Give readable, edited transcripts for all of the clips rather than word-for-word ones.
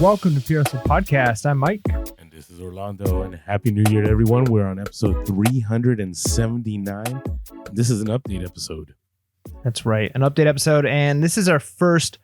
Welcome to PHP Podcast. I'm Mike. And this is Orlando, and Happy New Year to everyone. We're on episode 379. This is an update episode. That's right, an update episode, and this is our first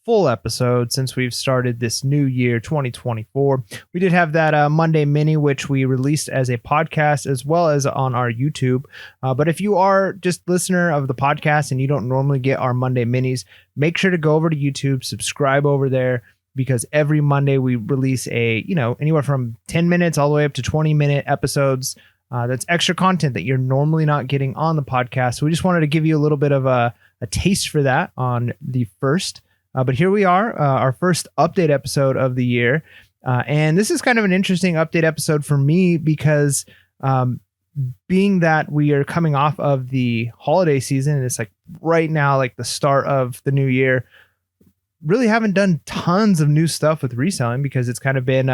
full episode since we've started this new year, 2024. We did have that Monday mini, which we released as a podcast as well as on our YouTube. But if you are just listener of the podcast and you don't normally get our Monday minis, make sure to go over to YouTube, subscribe over there, because every Monday we release anywhere from 10 minutes all the way up to 20-minute episodes. That's extra content that you're normally not getting on the podcast. So we just wanted to give you a little bit of a taste for that on the first. But here we are, our first update episode of the year. And this is kind of an interesting update episode for me because being that we are coming off of the holiday season, and it's like right now, like the start of the new year, really haven't done tons of new stuff with reselling because it's kind of been,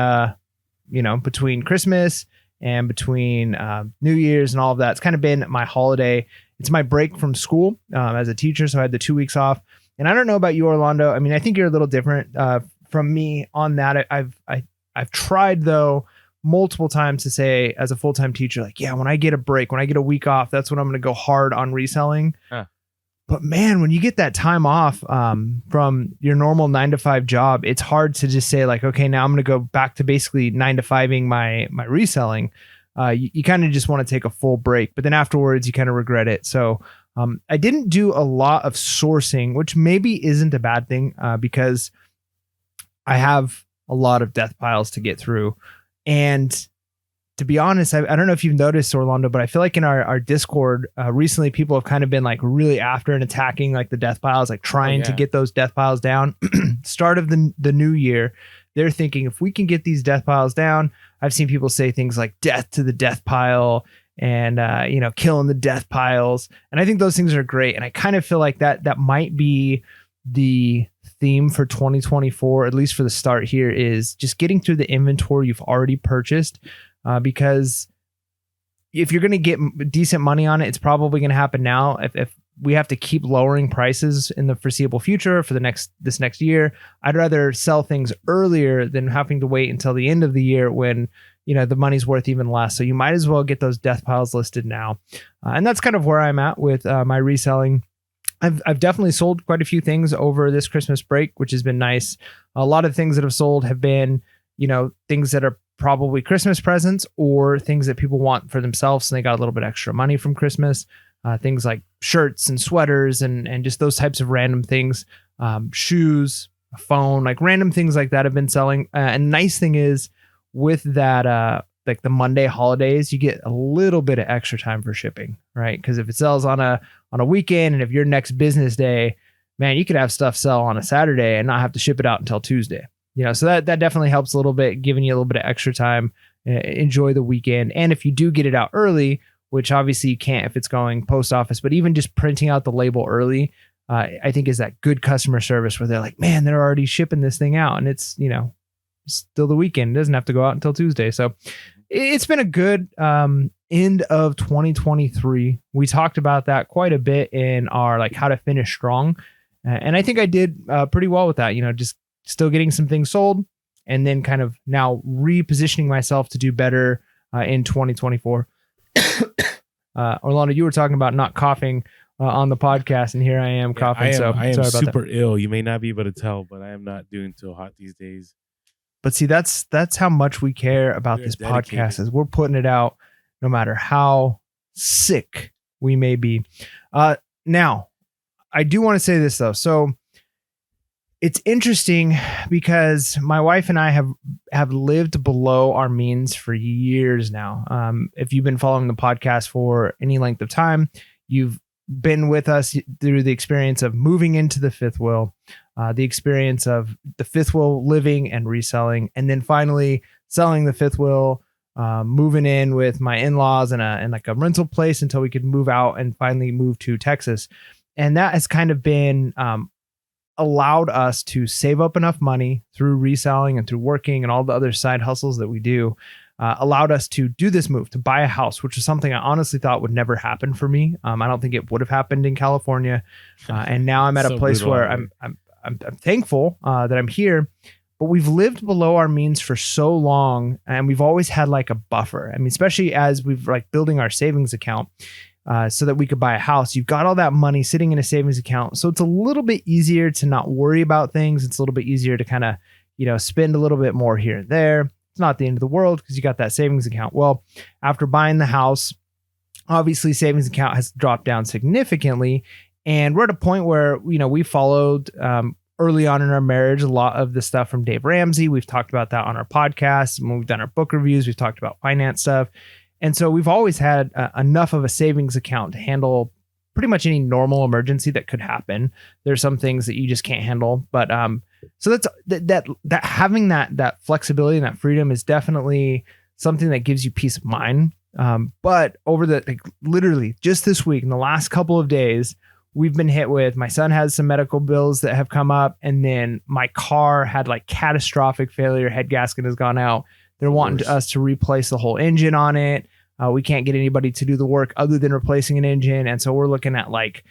between Christmas and between New Year's and all of that. It's kind of been my holiday. It's my break from school as a teacher. So I had the 2 weeks off. And I don't know about you, Orlando. I mean, I think you're a little different from me on that. I've tried, though, multiple times to say as a full-time teacher, like, yeah, when I get a break, when I get a week off, that's when I'm going to go hard on reselling. Huh. But man, when you get that time off from your normal 9-to-5 job, it's hard to just say like, okay, now I'm going to go back to basically 9-to-5ing my reselling. You kind of just want to take a full break, but then afterwards you kind of regret it. So I didn't do a lot of sourcing, which maybe isn't a bad thing because I have a lot of death piles to get through. And to be honest, I don't know if you've noticed, Orlando, but I feel like in our Discord recently, people have kind of been like really after and attacking like the death piles, like trying to get those death piles down. Start of the new year, they're thinking if we can get these death piles down, I've seen people say things like death to the death pile and, killing the death piles. And I think those things are great. And I kind of feel like that might be the theme for 2024, at least for the start here, is just getting through the inventory you've already purchased. Because if you're going to get decent money on it, it's probably going to happen now. If we have to keep lowering prices in the foreseeable future for this next year, I'd rather sell things earlier than having to wait until the end of the year when the money's worth even less. So you might as well get those death piles listed now. And that's kind of where I'm at with my reselling. I've definitely sold quite a few things over this Christmas break, which has been nice. A lot of things that have sold have been, things that are probably Christmas presents or things that people want for themselves and they got a little bit extra money from Christmas. Things like shirts and sweaters and just those types of random things, shoes, a phone, like random things like that have been selling. And the nice thing is with that, like the Monday holidays, you get a little bit of extra time for shipping, right? Because if it sells on a weekend and if your next business day, man, you could have stuff sell on a Saturday and not have to ship it out until Tuesday. So that definitely helps a little bit, giving you a little bit of extra time, enjoy the weekend. And if you do get it out early, which obviously you can't if it's going post office, but even just printing out the label early, I think is that good customer service where they're like, man, they're already shipping this thing out and it's, still the weekend. It doesn't have to go out until Tuesday. So it's been a good end of 2023. We talked about that quite a bit in our like how to finish strong. And I think I did pretty well with that, just still getting some things sold and then kind of now repositioning myself to do better in 2024. Orlando, you were talking about not coughing on the podcast and here I am coughing. I am super ill. You may not be able to tell, but I am not doing too hot these days. But see, that's how much we care about this podcast is we're putting it out no matter how sick we may be. Now, I do want to say this though. So it's interesting because my wife and I have lived below our means for years now. If you've been following the podcast for any length of time, you've been with us through the experience of moving into the fifth wheel, the experience of the fifth wheel living and reselling, and then finally selling the fifth wheel, moving in with my in-laws and like a rental place until we could move out and finally move to Texas. And that has kind of been allowed us to save up enough money through reselling and through working and all the other side hustles that we do, allowed us to do this move, to buy a house, which is something I honestly thought would never happen for me. I don't think it would have happened in California. And now I'm at a place where I'm thankful that I'm here, but we've lived below our means for so long, and we've always had like a buffer. I mean, especially as we've like building our savings account so that we could buy a house. You've got all that money sitting in a savings account. So it's a little bit easier to not worry about things. It's a little bit easier to kind of, spend a little bit more here and there. It's not the end of the world because you got that savings account. Well, after buying the house, obviously savings account has dropped down significantly. And we're at a point where, we followed early on in our marriage a lot of the stuff from Dave Ramsey. We've talked about that on our podcast. When we've done our book reviews, we've talked about finance stuff. And so we've always had enough of a savings account to handle pretty much any normal emergency that could happen. There's some things that you just can't handle, but so that having that flexibility and that freedom is definitely something that gives you peace of mind. But over literally just this week, in the last couple of days, we've been hit with, my son has some medical bills that have come up, and then my car had like catastrophic failure. Head gasket has gone out. They're wanting us to replace the whole engine on it. We can't get anybody to do the work other than replacing an engine. And so we're looking at like,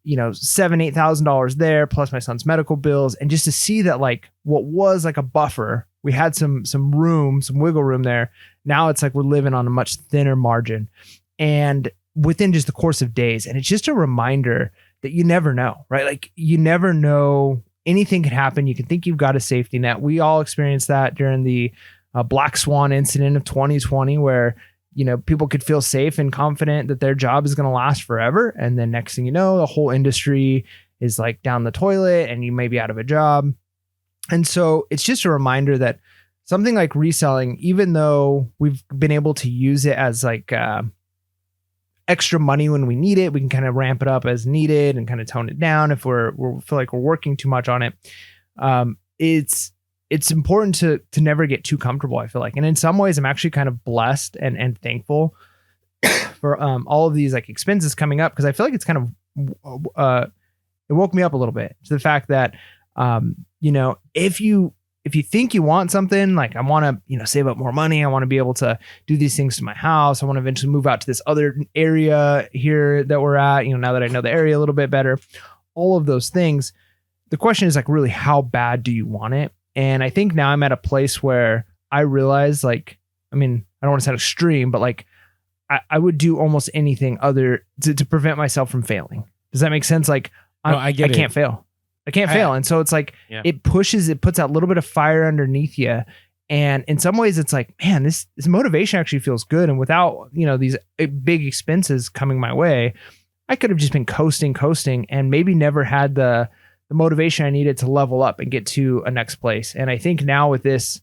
$7,000-8,000 there, plus my son's medical bills. And just to see that like what was like a buffer, we had some room, some wiggle room there. Now it's like we're living on a much thinner margin, and within just the course of days. And it's just a reminder that you never know, right? Like you never know, anything could happen. You can think you've got a safety net. We all experienced that during the Black Swan incident of 2020, where people could feel safe and confident that their job is going to last forever. And then next thing you know, the whole industry is like down the toilet and you may be out of a job. And so it's just a reminder that something like reselling, even though we've been able to use it as like extra money when we need it, we can kind of ramp it up as needed and kind of tone it down if we feel like we're working too much on it. It's important to never get too comfortable, I feel like. And in some ways, I'm actually kind of blessed and thankful for all of these like expenses coming up, because I feel like it's kind of it woke me up a little bit to the fact that if you think you want something, like I want to save up more money, I want to be able to do these things to my house, I want to eventually move out to this other area here that we're at, now that I know the area a little bit better, all of those things. The question is like, really, how bad do you want it? And I think now I'm at a place where I realize, like, I mean, I don't want to sound extreme, but like I would do almost anything other to prevent myself from failing. Does that make sense? Like I can't fail. I can't fail. And so it's like, it puts that little bit of fire underneath you. And in some ways it's like, man, this motivation actually feels good. And without, these big expenses coming my way, I could have just been coasting and maybe never had the motivation I needed to level up and get to a next place. And I think now with this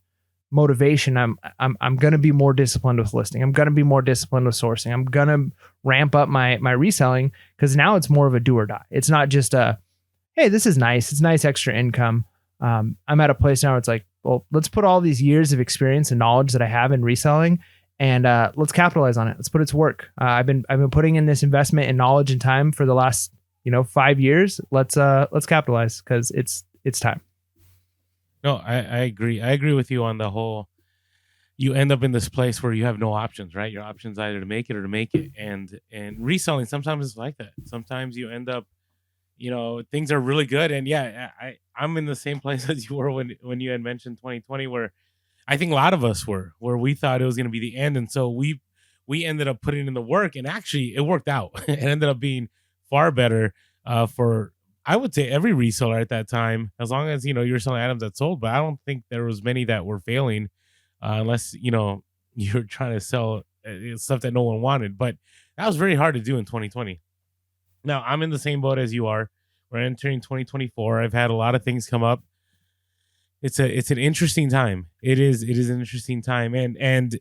motivation, I'm going to be more disciplined with listing. I'm going to be more disciplined with sourcing. I'm going to ramp up my reselling, because now it's more of a do or die. It's not just hey, this is nice. It's nice extra income. I'm at a place now where it's like, well, let's put all these years of experience and knowledge that I have in reselling, and let's capitalize on it. Let's put it to work. I've been putting in this investment in knowledge and time for the last 5 years. Let's capitalize, because it's time. No, I agree. I agree with you on the whole. You end up in this place where you have no options, right? Your options either to make it or to make it, and reselling sometimes is like that. Sometimes you end up, things are really good, and I'm in the same place as you were when you had mentioned 2020, where I think a lot of us were, where we thought it was going to be the end, and so we ended up putting in the work, and actually it worked out. It ended up being far better for, I would say, every reseller at that time, as long as you're selling items that sold. But I don't think there was many that were failing, unless you're trying to sell stuff that no one wanted. But that was very hard to do in 2020. Now I'm in the same boat as you are. We're entering 2024. I've had a lot of things come up. It's an interesting time. It is an interesting time, and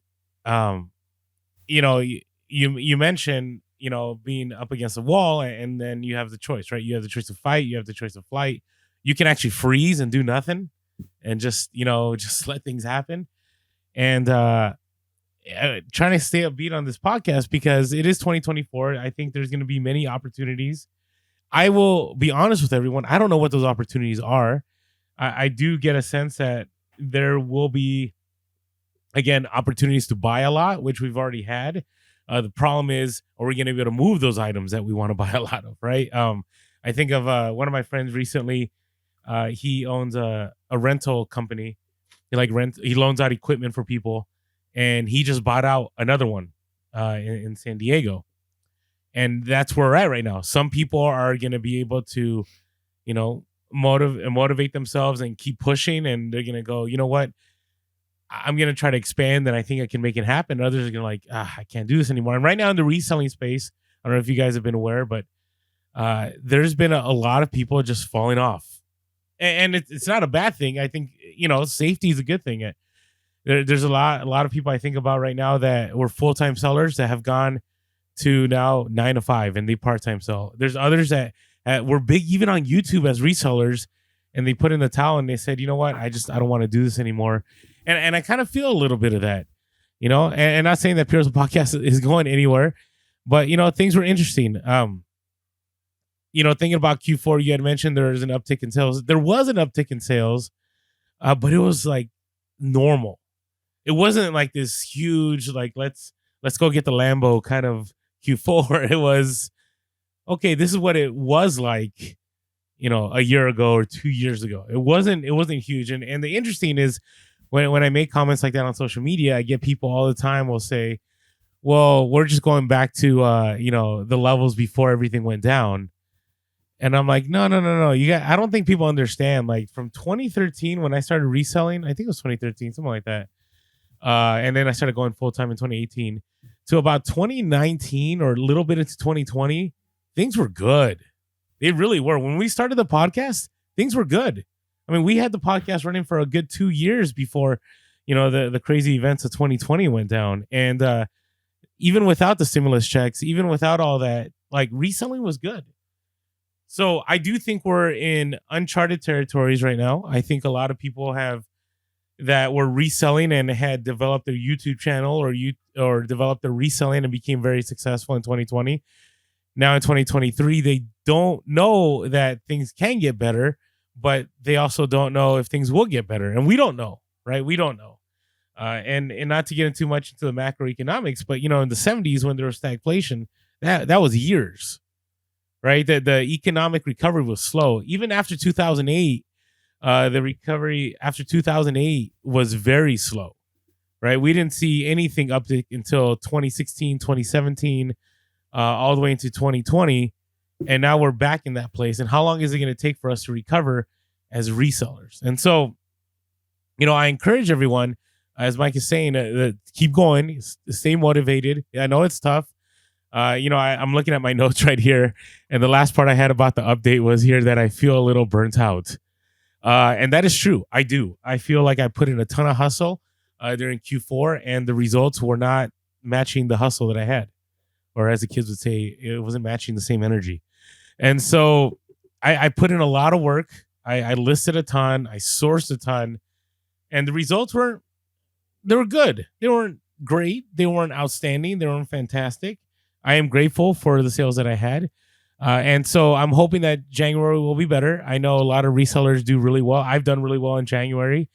you mentioned being up against a wall, and then you have the choice, right? You have the choice of fight. You have the choice of flight. You can actually freeze and do nothing and just let things happen. And trying to stay upbeat on this podcast, because it is 2024. I think there's going to be many opportunities. I will be honest with everyone. I don't know what those opportunities are. I do get a sense that there will be, again, opportunities to buy a lot, which we've already had. The problem is, are we going to be able to move those items that we want to buy a lot of, right? I think of one of my friends recently. He owns a rental company, he loans out equipment for people, and he just bought out another one in San Diego, and that's where we're at right now. Some people are going to be able to, you know, motivate themselves and keep pushing, and they're going to go, you know what, I'm going to try to expand, and I think I can make it happen. Others are going to like, I can't do this anymore. And right now in the reselling space, I don't know if you guys have been aware, but there's been a lot of people just falling off, and it's not a bad thing. I think, safety is a good thing. There's a lot of people I think about right now that were full-time sellers that have gone to now 9 to 5 and they part-time sell. There's others that were big even on YouTube as resellers, and they put in the towel and they said, you know what, I don't want to do this anymore. And I kind of feel a little bit of that, and not saying that Piero's podcast is going anywhere, but things were interesting. Thinking about Q4, you had mentioned there was an uptick in sales. There was an uptick in sales, but it was like normal. It wasn't like this huge, like, let's go get the Lambo kind of Q4. It was, okay, this is what it was like, a year ago or 2 years ago. It wasn't huge. And the interesting is when I make comments like that on social media, I get people all the time will say, well, we're just going back to, the levels before everything went down. And I'm like, no. I don't think people understand. Like from 2013, when I started reselling, I think it was 2013, something like that. And then I started going full time in 2018 to about 2019 or a little bit into 2020. Things were good. They really were. When we started the podcast, things were good. I mean, we had the podcast running for a good 2 years before, the crazy events of 2020 went down. And even without the stimulus checks, even without all that, like reselling was good. So I do think we're in uncharted territories right now. I think a lot of people that were reselling and had developed their YouTube channel or developed their reselling and became very successful in 2020. Now in 2023, they don't know that things can get better, but they also don't know if things will get better. And we don't know, right? We don't know. And not to get too much into the macroeconomics, but in the 70s when there was stagflation, that was years. Right, the economic recovery was slow. Even after 2008, the recovery after 2008 was very slow. Right, we didn't see anything uptick until 2016, 2017, all the way into 2020, and now we're back in that place. And how long is it going to take for us to recover as resellers? And so, I encourage everyone, as Mike is saying, keep going, stay motivated. I know it's tough. I'm looking at my notes right here, and the last part I had about the update was here that I feel a little burnt out. And that is true. I do. I feel like I put in a ton of hustle during Q4, and the results were not matching the hustle that I had. Or as the kids would say, it wasn't matching the same energy. And so I put in a lot of work. I listed a ton. I sourced a ton. And the results were good. They weren't great. They weren't outstanding. They weren't fantastic. I am grateful for the sales that I had. And so I'm hoping that January will be better. I know a lot of resellers do really well. I've done really well in January.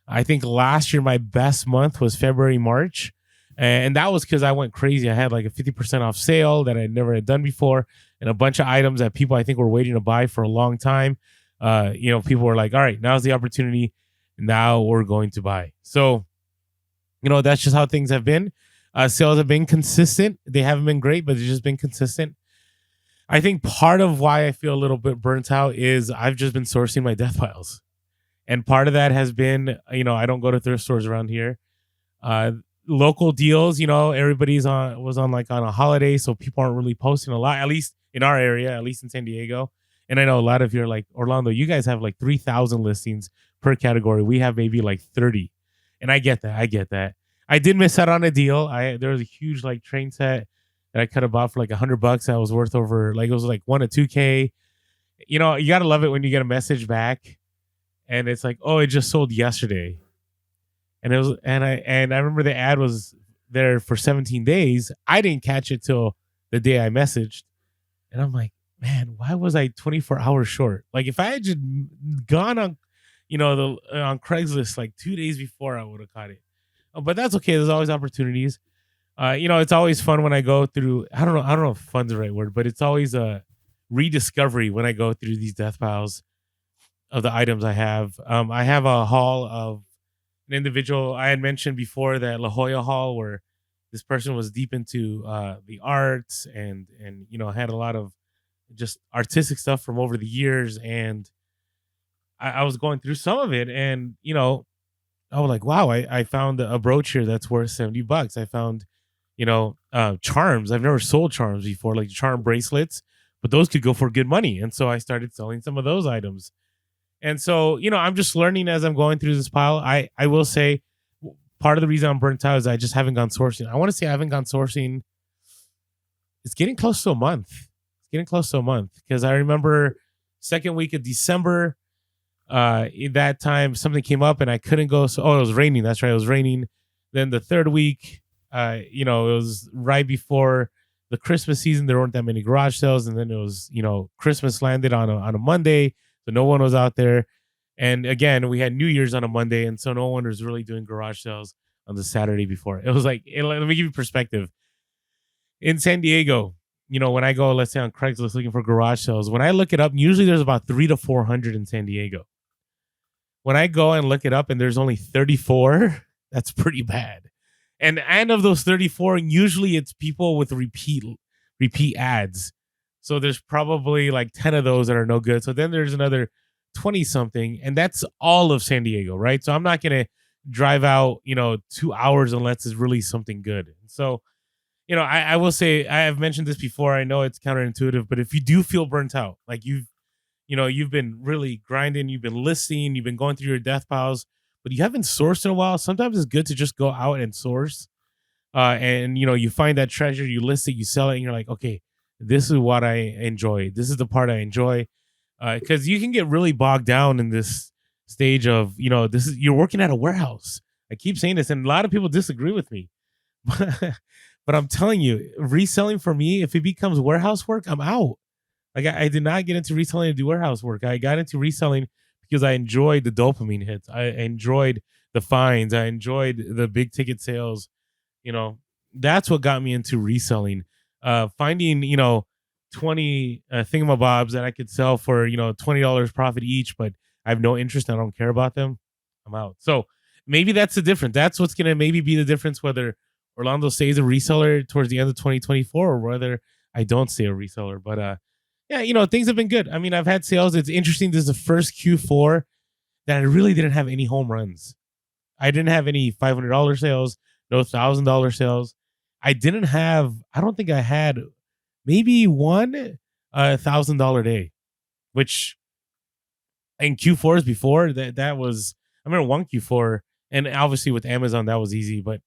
I think last year my best month was February, March. And that was because I went crazy. I had like a 50% off sale that I never had done before, and a bunch of items that people I think were waiting to buy for a long time. People were like, all right, now's the opportunity. Now we're going to buy. So, that's just how things have been. Sales have been consistent. They haven't been great, but they've just been consistent. I think part of why I feel a little bit burnt out is I've just been sourcing my death piles. And part of that has been, I don't go to thrift stores around here. Local deals, everybody's was on a holiday, so people aren't really posting a lot, at least in our area, at least in San Diego. And I know a lot of you are like, Orlando, you guys have like 3,000 listings per category. We have maybe like 30. And I get that. I did miss out on a deal. There was a huge like train set that I could have bought for like $100 that was worth over, like, it was like 1 to 2K. You gotta love it when you get a message back and it's like, oh, it just sold yesterday. And I remember the ad was there for 17 days. I didn't catch it till the day I messaged. And I'm like, man, why was I 24 hours short? Like if I had just gone on, on Craigslist like 2 days before, I would have caught it. But that's okay. There's always opportunities. It's always fun when I go through, I don't know if fun's the right word, but it's always a rediscovery when I go through these death piles of the items I have. I have a haul of an individual I had mentioned before, that La Jolla Hall, where this person was deep into the arts and had a lot of just artistic stuff from over the years. And I was going through some of it, and I was like, wow, I found a brooch here that's worth $70. I found, charms. I've never sold charms before, like charm bracelets, but those could go for good money. And so I started selling some of those items. And so, I'm just learning as I'm going through this pile. I will say part of the reason I'm burnt out is I just haven't gone sourcing. I want to say I haven't gone sourcing. It's getting close to a month. It's getting close to a month, because I remember second week of December, in that time something came up and I couldn't go. So, it was raining. That's right. It was raining. Then the third week, it was right before the Christmas season. There weren't that many garage sales. And then it was, Christmas landed on a Monday. So no one was out there. And again, we had New Year's on a Monday. And so no one was really doing garage sales on the Saturday before. It was like, let me give you perspective. In San Diego, when I go, let's say on Craigslist looking for garage sales, when I look it up, usually there's about 300 to 400 in San Diego. When I go and look it up and there's only 34, that's pretty bad. And of those 34, usually it's people with repeat ads. So there's probably like 10 of those that are no good. So then there's another 20 something, and that's all of San Diego, right? So I'm not going to drive out, 2 hours unless it's really something good. So, I will say, I have mentioned this before. I know it's counterintuitive, but if you do feel burnt out, like you've been really grinding, you've been listing, you've been going through your death piles, but you haven't sourced in a while, sometimes it's good to just go out and source. And you find that treasure, you list it, you sell it, and you're like, okay, this is what I enjoy. This is the part I enjoy. Because you can get really bogged down in this stage of, you're working at a warehouse. I keep saying this, and a lot of people disagree with me. But I'm telling you, reselling for me, if it becomes warehouse work, I'm out. Like I did not get into reselling to do warehouse work. I got into reselling because I enjoyed the dopamine hits. I enjoyed the finds. I enjoyed the big ticket sales. That's what got me into reselling. Finding, 20 thingamabobs that I could sell for, $20 profit each, but I have no interest. I don't care about them. I'm out. So maybe that's the difference. That's what's going to maybe be the difference, whether Orlando stays a reseller towards the end of 2024 or whether I don't stay a reseller. But, yeah, things have been good. I mean, I've had sales. It's interesting. This is the first Q4 that I really didn't have any home runs. I didn't have any $500 sales, no $1,000 sales. I don't think I had maybe one $1,000 day, which in Q4s before that was, I remember one Q4, and obviously with Amazon, that was easy, but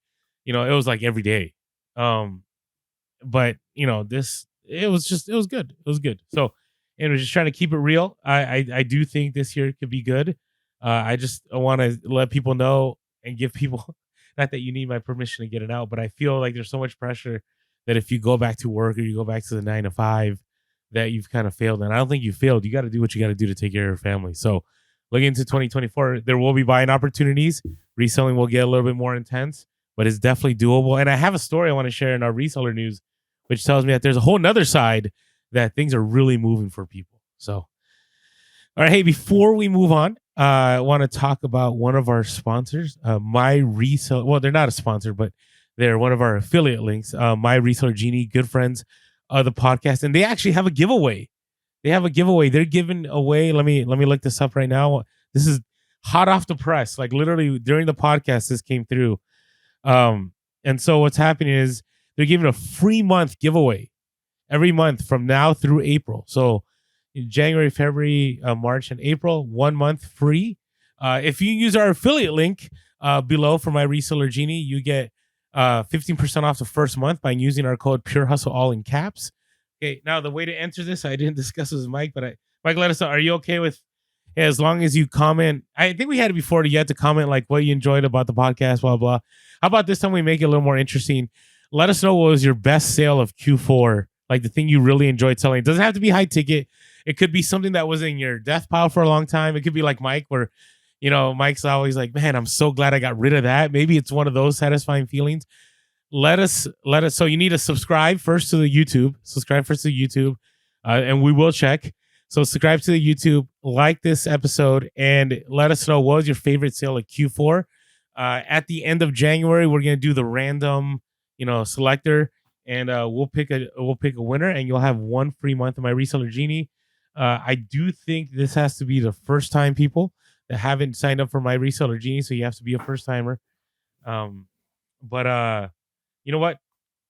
it was like every day. But it was good. It was good. So, and we're just trying to keep it real. I do think this year could be good. I just want to let people know and give people, not that you need my permission to get it out, but I feel like there's so much pressure that if you go back to work or you go back to the 9 to 5, that you've kind of failed. And I don't think you failed. You got to do what you got to do to take care of your family. So looking into 2024, there will be buying opportunities. Reselling will get a little bit more intense, but it's definitely doable. And I have a story I want to share in our reseller news, which tells me that there's a whole nother side that things are really moving for people. So, all right. Hey, before we move on, I want to talk about one of our sponsors, My Reseller. Well, they're not a sponsor, but they're one of our affiliate links. My Reseller Genie, good friends of the podcast, and they actually have a giveaway. They're giving away. Let me look this up right now. This is hot off the press. Like literally during the podcast, this came through. And so what's happening is they're giving a free month giveaway every month from now through April. So in January, February, March, and April, 1 month free. If you use our affiliate link below for My Reseller Genie, you get 15% off the first month by using our code Pure Hustle, all in caps. Okay, now the way to enter this, I didn't discuss this with Mike, but Mike, let us know. Are you okay with, as long as you comment? I think we had it before. You had to comment like what you enjoyed about the podcast, blah, blah. How about this time we make it a little more interesting? Let us know what was your best sale of Q4, like the thing you really enjoyed selling. It doesn't have to be high ticket. It could be something that was in your death pile for a long time. It could be like Mike, where, Mike's always like, man, I'm so glad I got rid of that. Maybe it's one of those satisfying feelings. Let us. So you need to subscribe first to the YouTube. And we will check. So subscribe to the YouTube, like this episode, and let us know what was your favorite sale of Q4. At the end of January, we're gonna do the random, selector, and we'll pick a winner, and you'll have 1 free month of my reseller genie. I do think this has to be the first time people that haven't signed up for my reseller genie, so you have to be a first timer. But you know what?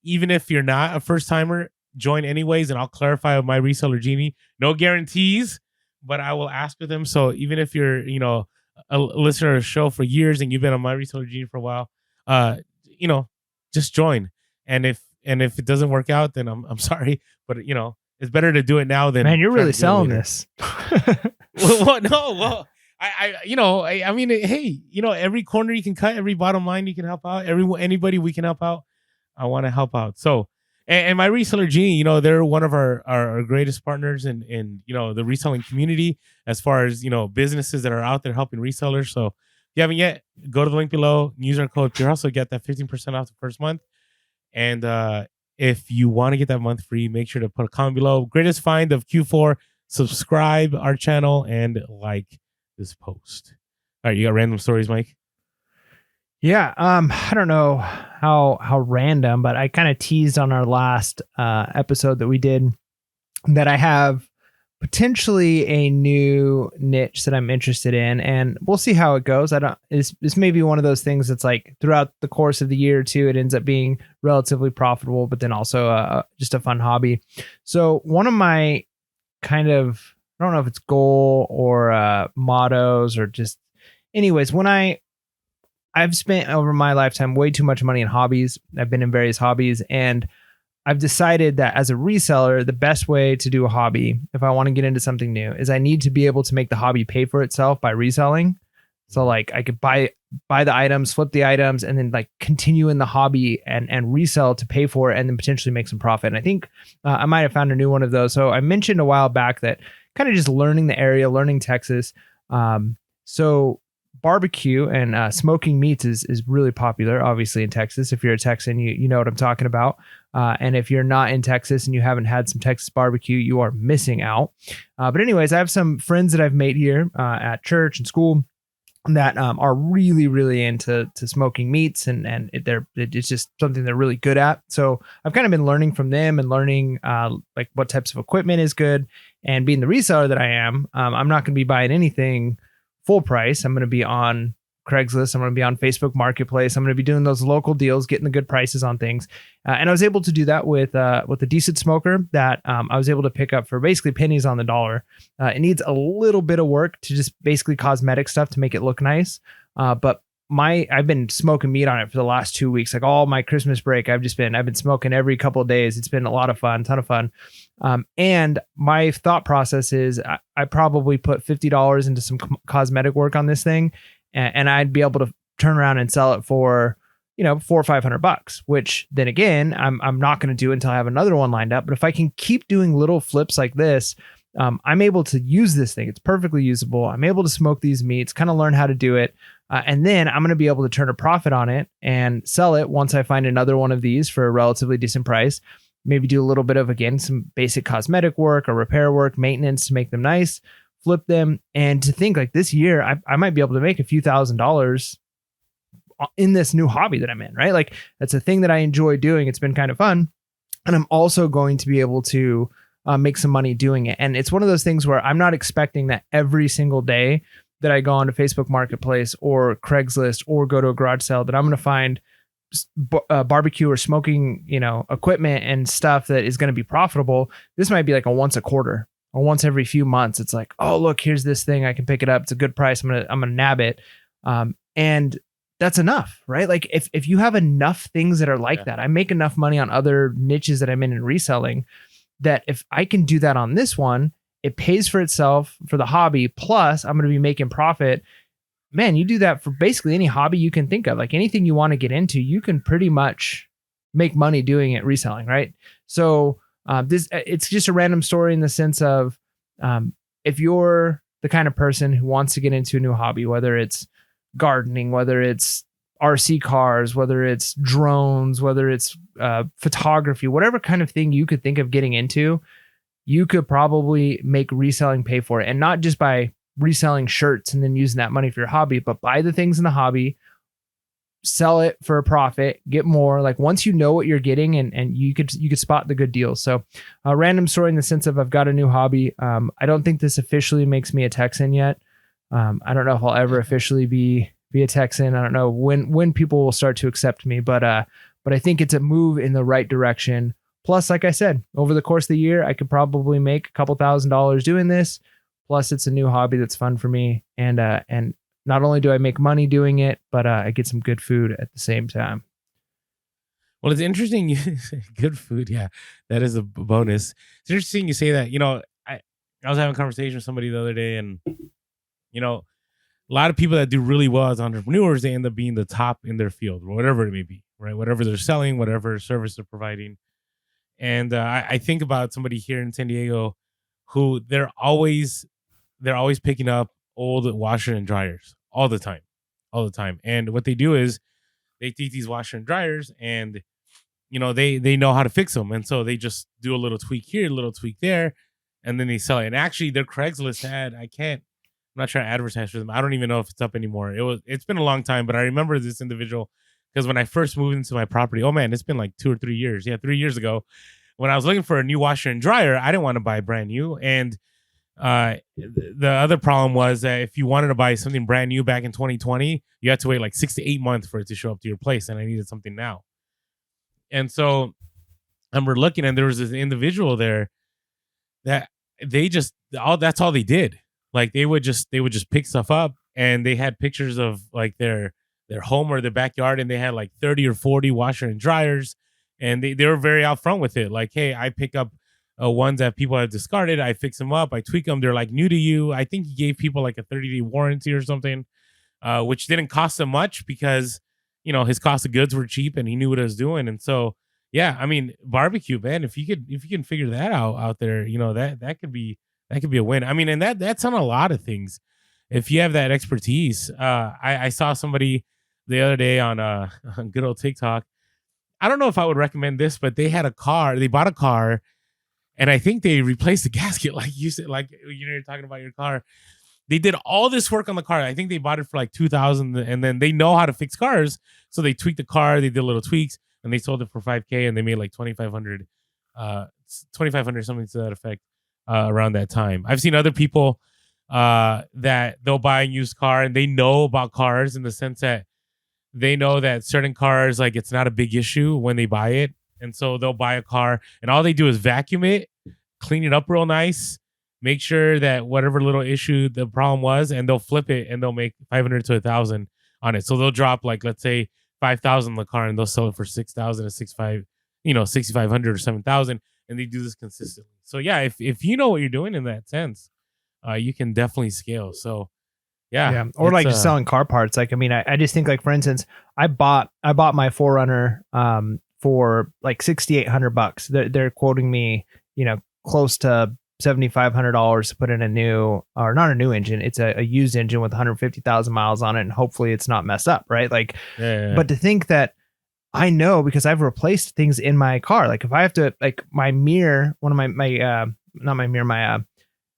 Even if you're not a first timer, join anyways, and I'll clarify with my reseller genie. No guarantees, but I will ask with them. So even if you're, a listener of the show for years and you've been on my reseller genie for a while, you know, just join. And if it doesn't work out, then I'm sorry, but it's better to do it now than. Man, you're really selling this. Well, I mean, hey, every corner you can cut, every bottom line you can help out, anybody we can help out. I want to help out. So, and my reseller genie, they're one of our greatest partners in the reselling community, as far as, businesses that are out there helping resellers. So if you haven't yet, go to the link below, use our code Pure Hustle, get that 15% off the first month. And if you want to get that month free, make sure to put a comment below. Greatest find of Q4, subscribe our channel, and like this post. All right, you got random stories, Mike? Yeah, I don't know how random, but I kind of teased on our last episode that we did that I have potentially a new niche that I'm interested in, and we'll see how it goes. This may be one of those things that's like throughout the course of the year or two, it ends up being relatively profitable, but then also just a fun hobby. So one of my kind of, I don't know if it's goal or mottos or just, anyways, I've spent over my lifetime way too much money in hobbies. I've been in various hobbies, and I've decided that as a reseller, the best way to do a hobby, if I want to get into something new, is I need to be able to make the hobby pay for itself by reselling. So like I could buy the items, flip the items, and then like continue in the hobby and resell to pay for it, and then potentially make some profit. And I think I might have found a new one of those. So I mentioned a while back that kind of just learning the area, learning Texas. So barbecue and smoking meats is really popular, obviously, in Texas. If you're a Texan, you know what I'm talking about. And if you're not in Texas and you haven't had some Texas barbecue, you are missing out. But anyways, I have some friends that I've made here at church and school that are really, really into smoking meats, and it's just something they're really good at. So I've kind of been learning from them and learning like what types of equipment is good. And being the reseller that I am, I'm not going to be buying anything full price. I'm going to be on Craigslist. I'm going to be on Facebook Marketplace. I'm going to be doing those local deals, getting the good prices on things. And I was able to do that with a decent smoker that I was able to pick up for basically pennies on the dollar. It needs a little bit of work to just basically cosmetic stuff to make it look nice. But I've been smoking meat on it for the last 2 weeks. Like all my Christmas break, I've been smoking every couple of days. It's been a lot of fun, ton of fun. And my thought process is I probably put $50 into some cosmetic work on this thing, and I'd be able to turn around and sell it for, $400 or $500, which then again, I'm not going to do until I have another one lined up. But if I can keep doing little flips like this, I'm able to use this thing. It's perfectly usable. I'm able to smoke these meats, kind of learn how to do it. And then I'm going to be able to turn a profit on it and sell it once I find another one of these for a relatively decent price. Maybe do a little bit of, again, some basic cosmetic work or repair work, maintenance to make them nice, flip them. And to think like this year, I might be able to make a few $1,000s in this new hobby that I'm in, right? Like that's a thing that I enjoy doing. It's been kind of fun. And I'm also going to be able to make some money doing it. And it's one of those things where I'm not expecting that every single day that I go onto Facebook Marketplace or Craigslist or go to a garage sale that I'm going to find barbecue or smoking, equipment and stuff that is going to be profitable. This might be like a once a quarter or once every few months. It's like, oh, look, here's this thing. I can pick it up. It's a good price. I'm going to nab it. And that's enough, right? Like if you have enough things that are like that, I make enough money on other niches that I'm in reselling, that if I can do that on this one, it pays for itself for the hobby. Plus I'm going to be making profit. Man, you do that for basically any hobby you can think of, like anything you want to get into, you can pretty much make money doing it reselling, right? So it's just a random story in the sense of if you're the kind of person who wants to get into a new hobby, whether it's gardening, whether it's RC cars, whether it's drones, whether it's photography, whatever kind of thing you could think of getting into, you could probably make reselling pay for it. And not just by reselling shirts and then using that money for your hobby, but buy the things in the hobby, sell it for a profit, get more. Like once you know what you're getting, and you could spot the good deals. So a random story in the sense of I've got a new hobby. I don't think this officially makes me a Texan yet. I don't know if I'll ever officially be a Texan. I don't know when people will start to accept me, but I think it's a move in the right direction. Plus, like I said, over the course of the year, I could probably make a couple $1,000s doing this. Plus, it's a new hobby that's fun for me, and not only do I make money doing it, but I get some good food at the same time. Well, it's interesting. You say good food. Yeah, that is a bonus. It's interesting you say that. I was having a conversation with somebody the other day, and a lot of people that do really well as entrepreneurs, they end up being the top in their field, whatever it may be, right? Whatever they're selling, whatever service they're providing. And I think about somebody here in San Diego who they're always picking up old washer and dryers all the time. And what they do is they take these washer and dryers, and they know how to fix them, and so they just do a little tweak here, a little tweak there, and then they sell it. And actually, their Craigslist ad, I'm not trying to advertise for them. I don't even know if it's up anymore. It's been a long time, but I remember this individual because when I first moved into my property, oh man, it's been like 2 or 3 years. Yeah, 3 years ago, when I was looking for a new washer and dryer, I didn't want to buy brand new. And the other problem was that if you wanted to buy something brand new back in 2020, you had to wait like 6 to 8 months for it to show up to your place, and I needed something now. And so I remember looking, and there was this individual there that that's all they did. Like they would just pick stuff up, and they had pictures of like their home or their backyard, and they had like 30 or 40 washer and dryers, and they were very out front with it. Like, hey, I pick up ones that people have discarded. I fix them up. I tweak them. They're like new to you. I think he gave people like a 30-day warranty or something, which didn't cost him much because, his cost of goods were cheap and he knew what he was doing. And so, yeah, I mean, barbecue, man, if you can figure that out there, that could be a win. I mean, and that's on a lot of things. If you have that expertise, I saw somebody the other day on good old TikTok. I don't know if I would recommend this, but they bought a car, and I think they replaced the gasket, like you said, like you're talking about your car. They did all this work on the car. I think they bought it for like $2,000, and then they know how to fix cars, so they tweaked the car. They did little tweaks, and they sold it for $5,000, and they made like $2,500, something to that effect, around that time. I've seen other people that they'll buy a used car, and they know about cars in the sense that they know that certain cars, like it's not a big issue when they buy it. And so they'll buy a car, and all they do is vacuum it, clean it up real nice, make sure that whatever little issue the problem was, and they'll flip it, and they'll make $500 to $1,000 on it. So they'll drop like, let's say $5,000 in the car, and they'll sell it for $6,000 or $6,500 or $7,000, and they do this consistently. So yeah, if you know what you're doing in that sense, you can definitely scale. So yeah. Or like just selling car parts. Like, I mean, I just think like, for instance, I bought my 4Runner for like $6,800. They're quoting me, close to $7,500 to put in not a new engine. It's a used engine with 150,000 miles on it, and hopefully it's not messed up, right? Like, but to think that I know, because I've replaced things in my car. Like if I have to, like my mirror, one of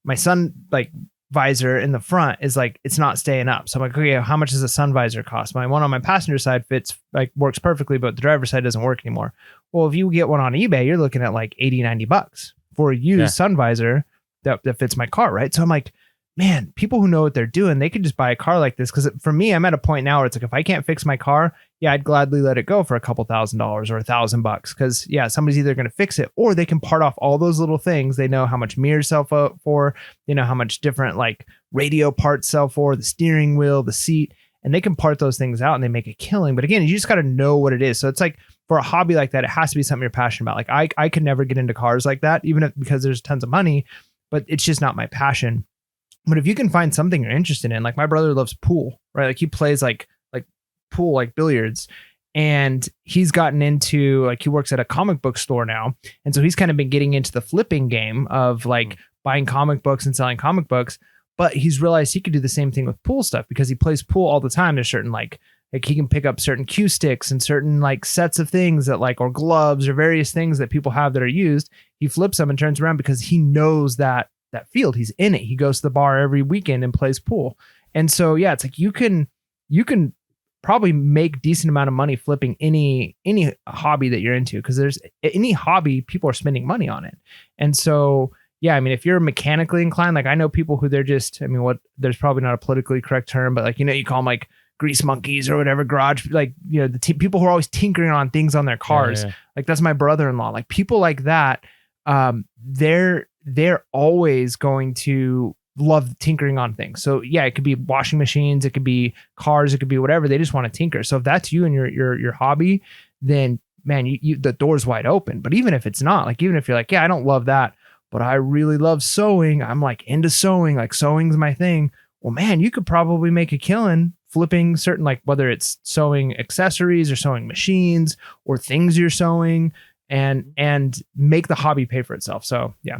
my sun like visor in the front is like, it's not staying up. So I'm like, okay, how much does a sun visor cost? My one on my passenger side works perfectly, but the driver's side doesn't work anymore. Well, if you get one on eBay, you're looking at like $80-$90 for a used sun visor that fits my car, right? So I'm like, man, people who know what they're doing, they could just buy a car like this. Because for me, I'm at a point now where it's like, if I can't fix my car, yeah, I'd gladly let it go for a couple $1,000 or $1,000. Because yeah, somebody's either going to fix it, or they can part off all those little things. They know how much mirrors sell for, they know how much different like radio parts sell for, the steering wheel, the seat, and they can part those things out and they make a killing. But again, you just got to know what it is. So it's like, for a hobby like that, it has to be something you're passionate about. Like I could never get into cars like that, because there's tons of money, but it's just not my passion. But if you can find something you're interested in, like my brother loves pool, right? Like he plays like pool, like billiards, and he's gotten into, like, he works at a comic book store now. And so he's kind of been getting into the flipping game of like buying comic books and selling comic books. But he's realized he could do the same thing with pool stuff, because he plays pool all the time. There's certain like he can pick up certain cue sticks and certain like sets of things that like, or gloves or various things that people have that are used. He flips them and turns around because he knows that field. He's in it. He goes to the bar every weekend and plays pool. And so, yeah, it's like you can probably make decent amount of money flipping any hobby that you're into, because there's any hobby, people are spending money on it. And so yeah, I mean, if you're mechanically inclined, like I know people who they're just, I mean, there's probably not a politically correct term, but like, you call them like grease monkeys or whatever, garage, like, the people who are always tinkering on things on their cars. Yeah. Like that's my brother-in-law. Like people like that, they're always going to love tinkering on things. So yeah, it could be washing machines, it could be cars, it could be whatever. They just want to tinker. So if that's you and your hobby, then man, you the door's wide open. But even if it's not, like even if you're like, yeah, I don't love that, but I really love sewing, I'm like into sewing, like sewing's my thing. Well, man, you could probably make a killing flipping certain, like whether it's sewing accessories or sewing machines or things you're sewing, and make the hobby pay for itself. So yeah.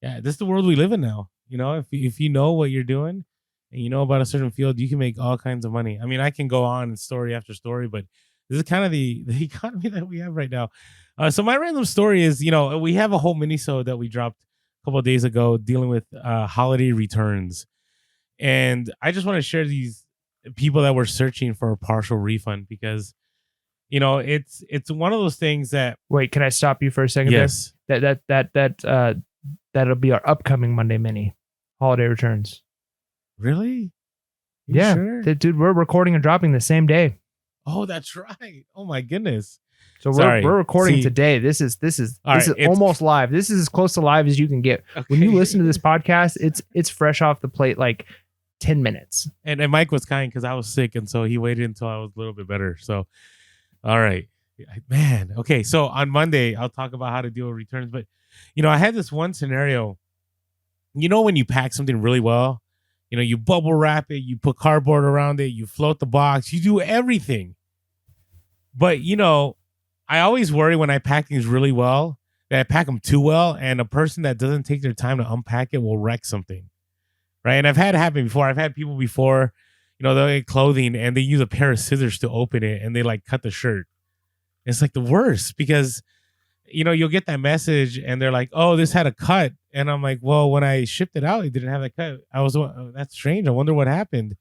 Yeah, this is the world we live in now. If you know what you're doing and you know about a certain field, you can make all kinds of money. I mean, I can go on story after story, but this is kind of the economy that we have right now. So my random story is, we have a whole mini-sode that we dropped a couple of days ago dealing with holiday returns. And I just want to share these people that were searching for a partial refund because, it's one of those things that... Wait, can I stop you for a second? Yes. That'll be our upcoming Monday mini holiday returns. Really? Yeah. Sure? Dude, we're recording and dropping the same day. Oh, that's right. Oh my goodness. So we're recording today. This is almost live. This is as close to live as you can get. Okay. When you listen to this podcast, it's fresh off the plate, like 10 minutes. And Mike was kind because I was sick, and so he waited until I was a little bit better. So, all right, man. Okay, so on Monday I'll talk about how to deal with returns. But I had this one scenario. When you pack something really well, you bubble wrap it, you put cardboard around it, you float the box, you do everything. But I always worry when I pack things really well that I pack them too well, and a person that doesn't take their time to unpack it will wreck something, right? And I've had it happen before. I've had people before, they'll get clothing and they use a pair of scissors to open it, and they like cut the shirt. It's like the worst because, you'll get that message and they're like, oh, this had a cut. And I'm like, well, when I shipped it out, it didn't have that cut. That's strange. I wonder what happened.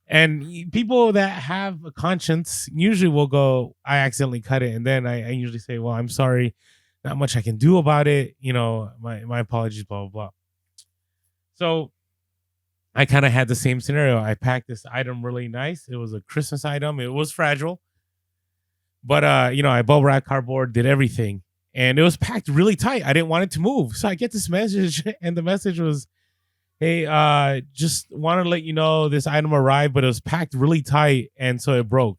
And people that have a conscience usually will go, I accidentally cut it. And then I usually say, well, I'm sorry. Not much I can do about it. My apologies, blah, blah, blah. So I kind of had the same scenario. I packed this item really nice. It was a Christmas item. It was fragile. But, I bubble wrapped cardboard, did everything. And it was packed really tight. I didn't want it to move. So I get this message, and the message was, hey, just want to let you know this item arrived, but it was packed really tight, and so it broke.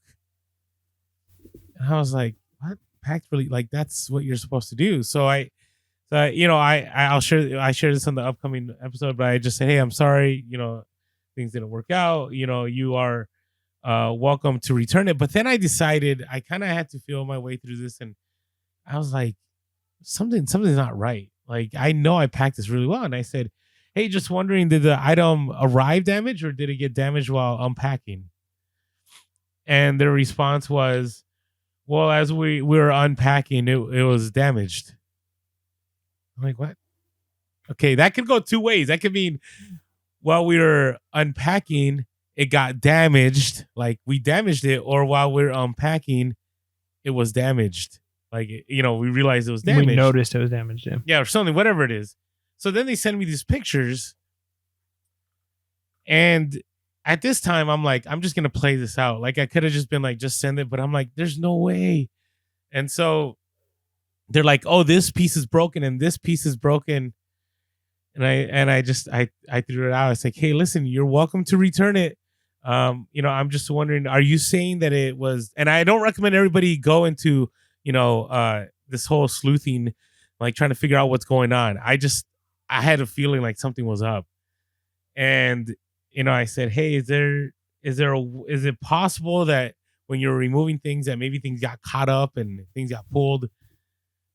And I was like, what? Packed really? Like, that's what you're supposed to do. So I share this on the upcoming episode, but I just said, hey, I'm sorry, things didn't work out. You are welcome to return it. But then I decided I kind of had to feel my way through this, and I was like, something's not right. Like, I know I packed this really well. And I said, hey, just wondering, did the item arrive damaged or did it get damaged while unpacking? And their response was, well, as we were unpacking, it was damaged. I'm like, what? Okay, that could go two ways. That could mean while we were unpacking, it got damaged, like we damaged it, or while we were unpacking, it was damaged. Like, we realized it was damaged. We noticed it was damaged, yeah. Yeah, or something, whatever it is. So then they send me these pictures. And at this time, I'm like, I'm just going to play this out. Like, I could have just been like, just send it. But I'm like, there's no way. And so they're like, oh, this piece is broken and this piece is broken. And I threw it out. I was like, hey, listen, you're welcome to return it. I'm just wondering, are you saying that it was, and I don't recommend everybody go into, this whole sleuthing, like trying to figure out what's going on. I had a feeling like something was up. And, I said, hey, is it possible that when you're removing things that maybe things got caught up and things got pulled?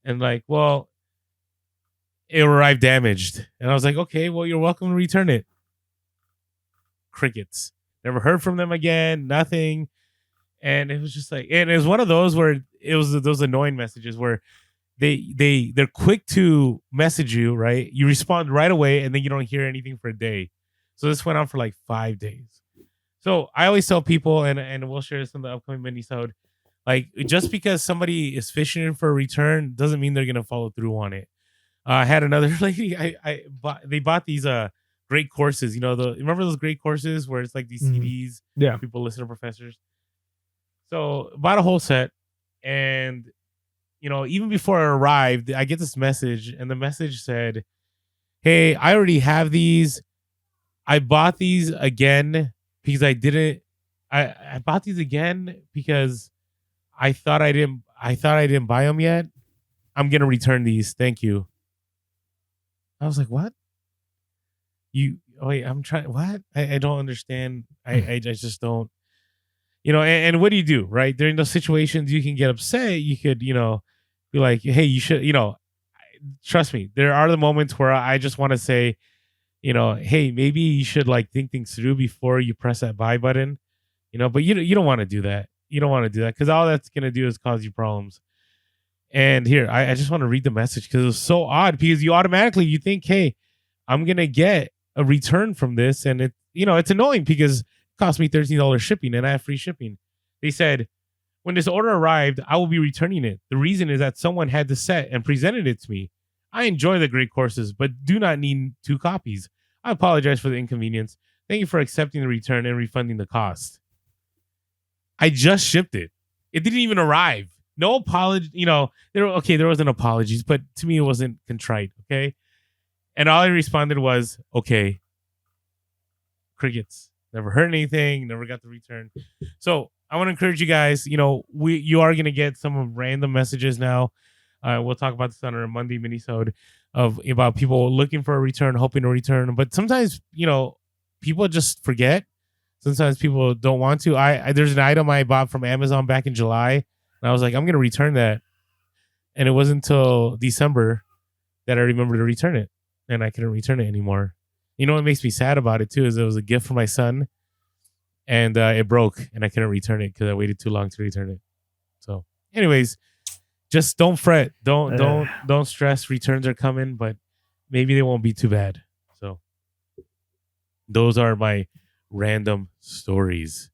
And like, well, it arrived damaged. And I was like, okay, well, you're welcome to return it. Crickets. Never heard from them again. Nothing. And it was just like, and it was one of those where it was those annoying messages where they're quick to message you, right? You respond right away, and then you don't hear anything for a day. So this went on for like 5 days. So I always tell people, and we'll share this in the upcoming minisode, like just because somebody is fishing for a return doesn't mean they're gonna follow through on it. I had another lady. They bought these great courses. You know, remember those great courses where it's like these CDs. Yeah. People listen to professors. So bought a whole set, and you know, even before I arrived, I get this message, and the message said, "Hey, I already have these. I bought these again because I didn't. I bought these again because I thought I didn't buy them yet. I'm gonna return these. Thank you." I was like, "What? Wait, I'm trying. What? I don't understand. I just don't. You know, and what do you do, right? During those situations, you can get upset. You could, you know, be like, hey, you should, you know, trust me, there are the moments where I just want to say, you know, hey, maybe you should like think things through before you press that buy button, you know, but you don't want to do that. You don't want to do that because all that's going to do is cause you problems. And here, I just want to read the message because it was so odd because you think, hey, I'm going to get a return from this. And it's annoying because it cost me $13 shipping and I have free shipping. They said, when this order arrived, I will be returning it. The reason is that someone had the set and presented it to me. I enjoy the great courses, but do not need 2 copies. I apologize for the inconvenience. Thank you for accepting the return and refunding the cost. I just shipped it. It didn't even arrive. No apology. You know, there wasn't apologies, but to me, it wasn't contrite. Okay. And all I responded was, okay, crickets. Never heard anything. Never got the return. So I want to encourage you guys. You know, you are going to get some random messages now. We'll talk about this on our Monday minisode about people looking for a return, hoping to return. But sometimes, you know, people just forget. Sometimes people don't want to. There's an item I bought from Amazon back in July, and I was like, I'm going to return that. And it wasn't until December that I remembered to return it, and I couldn't return it anymore. You know what makes me sad about it too is it was a gift for my son, and it broke, and I couldn't return it because I waited too long to return it. So, anyways, just don't fret, don't stress. Returns are coming, but maybe they won't be too bad. So, those are my random stories.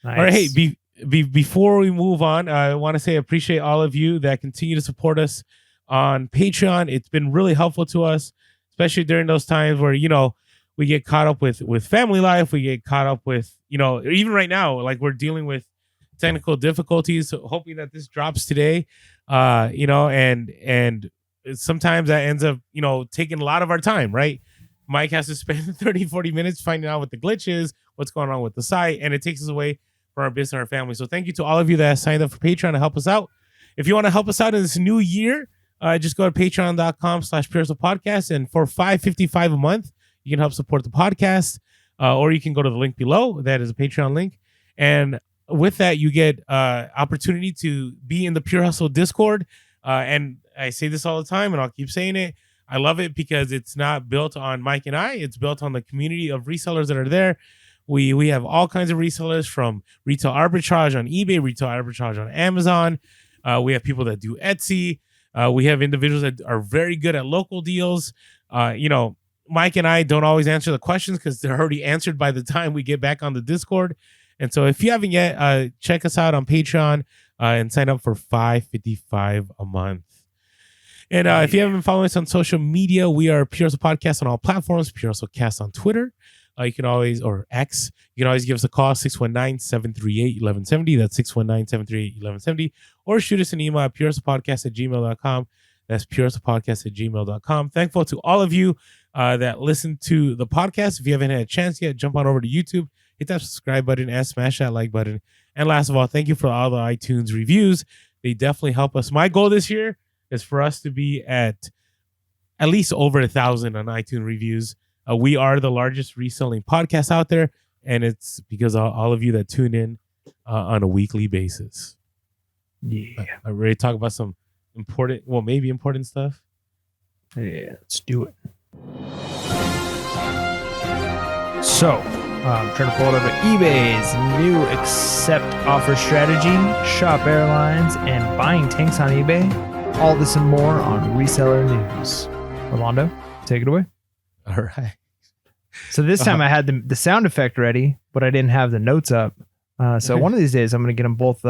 Nice. All right, hey, before we move on, I want to say I appreciate all of you that continue to support us on Patreon. It's been really helpful to us, especially during those times where, you know, we get caught up with family life. We get caught up with, you know, even right now, like we're dealing with technical difficulties. So hoping that this drops today, you know, and sometimes that ends up, you know, taking a lot of our time, right? Mike has to spend 30, 40 minutes finding out what the glitch is, what's going on with the site, and it takes us away from our business and our family. So thank you to all of you that signed up for Patreon to help us out. If you want to help us out in this new year, just go to patreon.com/PureHustle and for $5.55 a month, you can help support the podcast, or you can go to the link below. That is a Patreon link. And with that, you get opportunity to be in the Pure Hustle Discord. And I say this all the time, and I'll keep saying it. I love it because it's not built on Mike and I. It's built on the community of resellers that are there. We have all kinds of resellers, from retail arbitrage on eBay, retail arbitrage on Amazon. We have people that do Etsy. We have individuals that are very good at local deals. You know, Mike and I don't always answer the questions because they're already answered by the time we get back on the Discord. And so if you haven't yet, check us out on Patreon and sign up for $5.55 a month. And if you haven't been following us on social media, we are Pure Hustle Podcast on all platforms, Pure Hustle Cast on Twitter. You can always, or X, you can always give us a call, 619-738-1170. That's 619-738-1170. Or shoot us an email at purehustlepodcast@gmail.com. That's purehustlepodcast@gmail.com. Thankful to all of you that listen to the podcast. If you haven't had a chance yet, jump on over to YouTube, hit that subscribe button, and smash that like button. And last of all, thank you for all the iTunes reviews. They definitely help us. My goal this year is for us to be at least over 1,000 on iTunes reviews. We are the largest reselling podcast out there, and it's because of all of you that tune in on a weekly basis. Yeah. I'm ready to talk about some maybe important stuff. Yeah, let's do it. So, I'm trying to pull it up at eBay's new accept offer strategy, shop airlines, and buying tanks on eBay. All this and more on Reseller News. Orlando, take it away. All right. So this time I had the sound effect ready, but I didn't have the notes up. So one of these days I'm going to get them both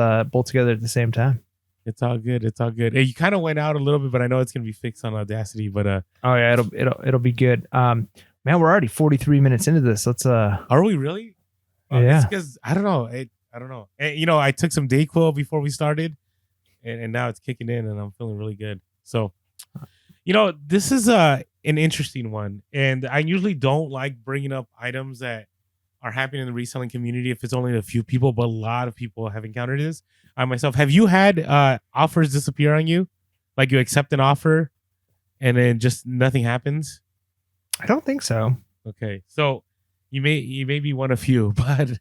together at the same time. It's all good. It's all good. Hey, you kind of went out a little bit, but I know it's going to be fixed on Audacity. But oh yeah, it'll be good. Man, we're already 43 minutes into this. Let's are we really? Yeah. Because I don't know. I don't know. And, I took some Dayquil before we started, and now it's kicking in, and I'm feeling really good. So, this is an interesting one, and I usually don't like bringing up items that are happening in the reselling community if it's only a few people, but a lot of people have encountered this. I myself, have you had offers disappear on you? Like you accept an offer and then just nothing happens? I don't think so. Okay, so you may be one of few, but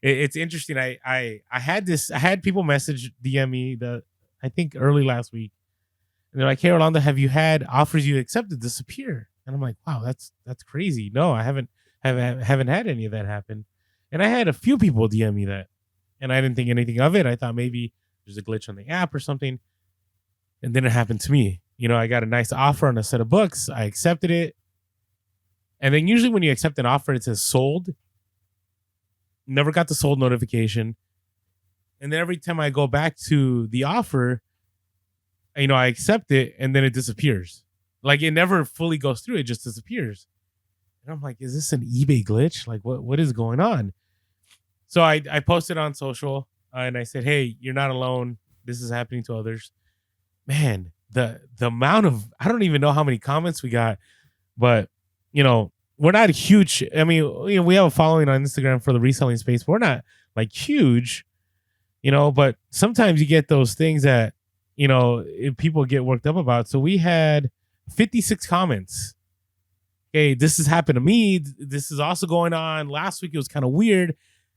it's interesting. I had people message DM me I think early last week, and they're like, "Hey, Orlando, have you had offers you accepted disappear?" And I'm like, "Wow, that's crazy. No, I haven't had any of that happen." And I had a few people DM me that, and I didn't think anything of it. I thought maybe there's a glitch on the app or something, and then it happened to me. I got a nice offer on a set of books. I accepted it. And then usually when you accept an offer, it says sold. Never got the sold notification. And then every time I go back to the offer, I accept it and then it disappears. Like it never fully goes through. It just disappears. And I'm like, is this an eBay glitch? Like what is going on? So I posted on social and I said, hey, you're not alone. This is happening to others. Man, the amount of, I don't even know how many comments we got, but we're not huge. I mean, we have a following on Instagram for the reselling space. But we're not like huge, but sometimes you get those things that, people get worked up about. So we had 56 comments. Okay, this has happened to me. This is also going on. Last week, it was kind of weird.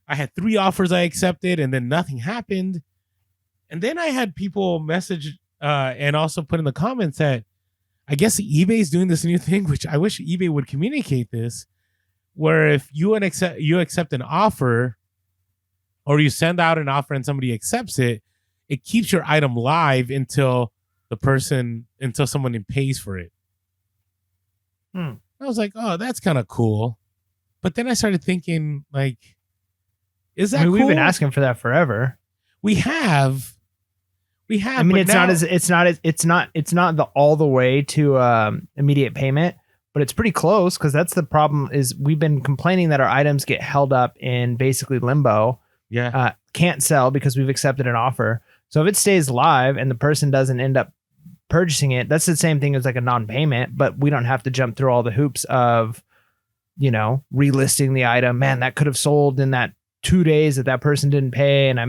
I had 3 offers I accepted and then nothing happened. And then I had people message and also put in the comments that I guess eBay is doing this new thing, which I wish eBay would communicate this, where if you accept an offer or you send out an offer and somebody accepts it, it keeps your item live until someone pays for it. I was like, oh, that's kind of cool. But then I started thinking, like, is that cool? We've been asking for that forever. We have. I mean, it's not all the way to immediate payment, but it's pretty close because that's the problem. Is we've been complaining that our items get held up in basically limbo. Yeah, can't sell because we've accepted an offer. So if it stays live and the person doesn't end up purchasing it, that's the same thing as like a non-payment. But we don't have to jump through all the hoops of, relisting the item. Man, that could have sold in that 2 days that person didn't pay, and I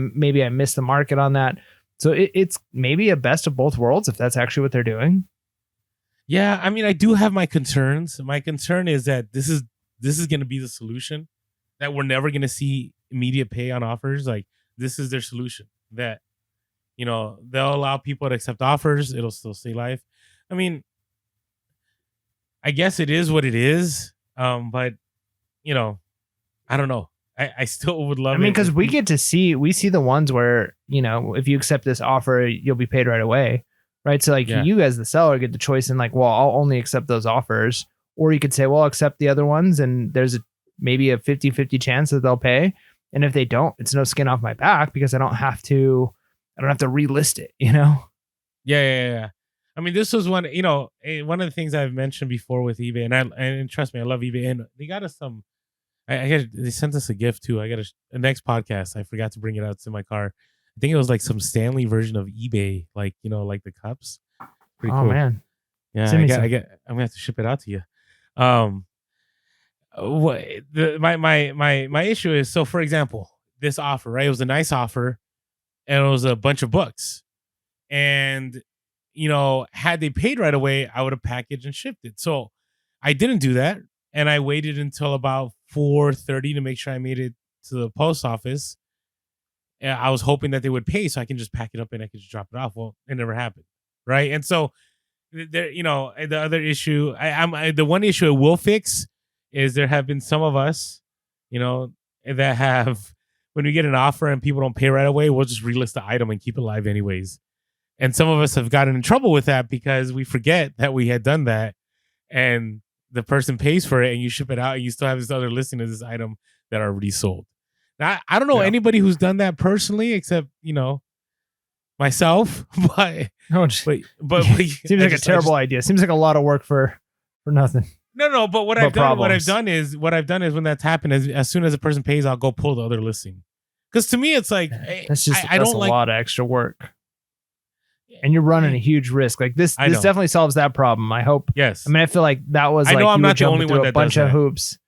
missed the market on that. So it's maybe a best of both worlds if that's actually what they're doing. Yeah, I mean, I do have my concerns. My concern is that this is going to be the solution, that we're never going to see immediate pay on offers. Like this is their solution, that they'll allow people to accept offers. It'll still stay live. I mean, I guess it is what it is. But I don't know. I still would love it. I mean, because we see the ones where, if you accept this offer, you'll be paid right away. Right. So like you as the seller get the choice in like, well, I'll only accept those offers. Or you could say, well, I'll accept the other ones. And there's maybe a 50-50 chance that they'll pay. And if they don't, it's no skin off my back because I don't have to relist it, Yeah. I mean, this was one of the things I've mentioned before with eBay, and trust me, I love eBay, and they got us some. They sent us a gift too. I got a next podcast. I forgot to bring it out. It's in my car. I think it was like some Stanley version of eBay, like like the cups. Pretty cool. Man, yeah. I'm gonna have to ship it out to you. My issue is, so for example, this offer, right? It was a nice offer, and it was a bunch of books, and had they paid right away, I would have packaged and shipped it. So I didn't do that. And I waited until about 4:30 to make sure I made it to the post office. And I was hoping that they would pay so I can just pack it up and I could just drop it off. Well, it never happened. Right. And so there, the other issue, the one issue it will fix is there have been some of us, that have, when we get an offer and people don't pay right away, we'll just relist the item and keep it live anyways. And some of us have gotten in trouble with that because we forget that we had done that. And the person pays for it and you ship it out and you still have this other listing of this item that already sold. Now, I don't know anybody who's done that personally except, myself, but seems like a terrible idea. Seems like a lot of work for nothing. No, but what I've done is when that's happened, as soon as a person pays, I'll go pull the other listing. Because to me, it's like that's a lot of extra work. And you're running a huge risk. Like this definitely solves that problem. I hope. Yes. I mean, I feel like that was. I know I'm not the only one that bunch of hoops.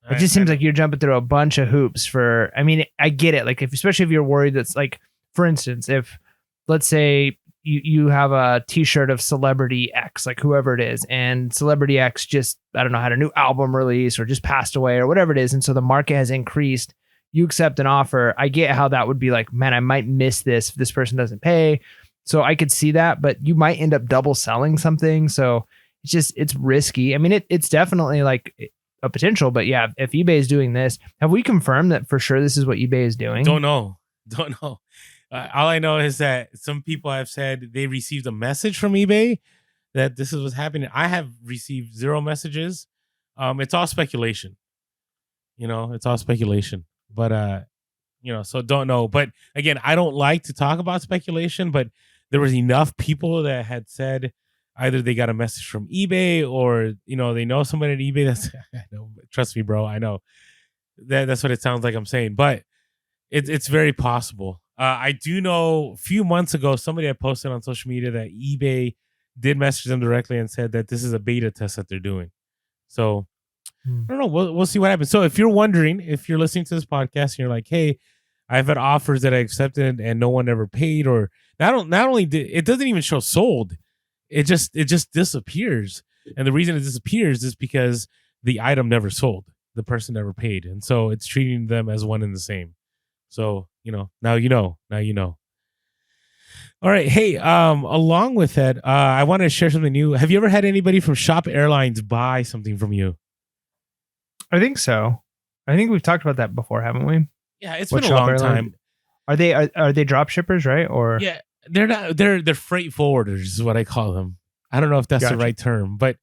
It just seems like you're jumping through a bunch of hoops for. I mean, I get it. Like especially if you're worried, that's like, for instance, if let's say you have a T-shirt of Celebrity X, like whoever it is, and Celebrity X just had a new album release or just passed away or whatever it is, and so the market has increased. You accept an offer. I get how that would be like, man, I might miss this if this person doesn't pay. So I could see that, but you might end up double selling something. So it's risky. I mean, it's definitely like a potential, but yeah, if eBay is doing this, have we confirmed that for sure this is what eBay is doing? Don't know. All I know is that some people have said they received a message from eBay that this is what's happening. I have received 0 messages. It's all speculation. It's all speculation. But so don't know. But again, I don't like to talk about speculation, but there was enough people that had said either they got a message from eBay or, they know somebody at eBay. That's, I know, trust me, bro. I know that's what it sounds like I'm saying, but it's very possible. I do know a few months ago, somebody had posted on social media that eBay did message them directly and said that this is a beta test that they're doing. So I don't know. We'll see what happens. So if you're wondering, if you're listening to this podcast and you're like, hey, I've had offers that I accepted and no one ever paid, or not only it doesn't even show sold, it just disappears. And the reason it disappears is because the item never sold, the person never paid, and so it's treating them as one and the same. So now you know. All right, hey, along with that, I want to share something new. Have you ever had anybody from Shop Airlines buy something from you? I think so. I think we've talked about that before, haven't we? Yeah, it's been a long time. Are they drop shippers, right? Or yeah, they're not. They're freight forwarders is what I call them. I don't know if that's the right term, but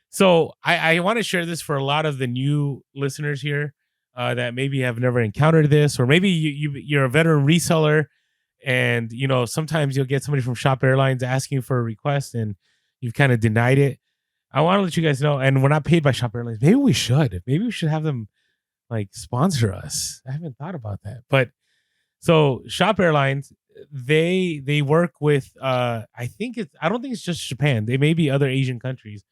so I want to share this for a lot of the new listeners here that maybe have never encountered this, or maybe you're a veteran reseller, and sometimes you'll get somebody from Shop Airlines asking for a request, and you've kind of denied it. I want to let you guys know, and we're not paid by Shop Airlines. Maybe we should have them like sponsor us. I haven't thought about that, but so Shop Airlines, they work with I don't think it's just Japan. They may be other Asian countries.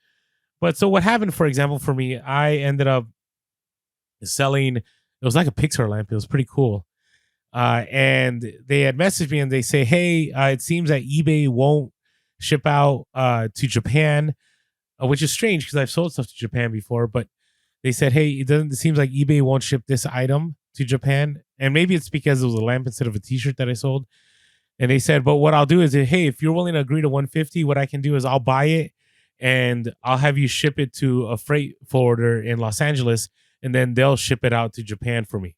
But so what happened, for example, for me, I ended up selling, it was like a Pixar lamp. It was pretty cool. And they had messaged me and they say, hey, it seems that eBay won't ship out to Japan, which is strange because I've sold stuff to Japan before, but they said, hey, it seems like eBay won't ship this item to Japan. And maybe it's because it was a lamp instead of a t-shirt that I sold. And they said, but what I'll do is, hey, if you're willing to agree to $150, what I can do is I'll buy it and I'll have you ship it to a freight forwarder in Los Angeles, and then they'll ship it out to Japan for me.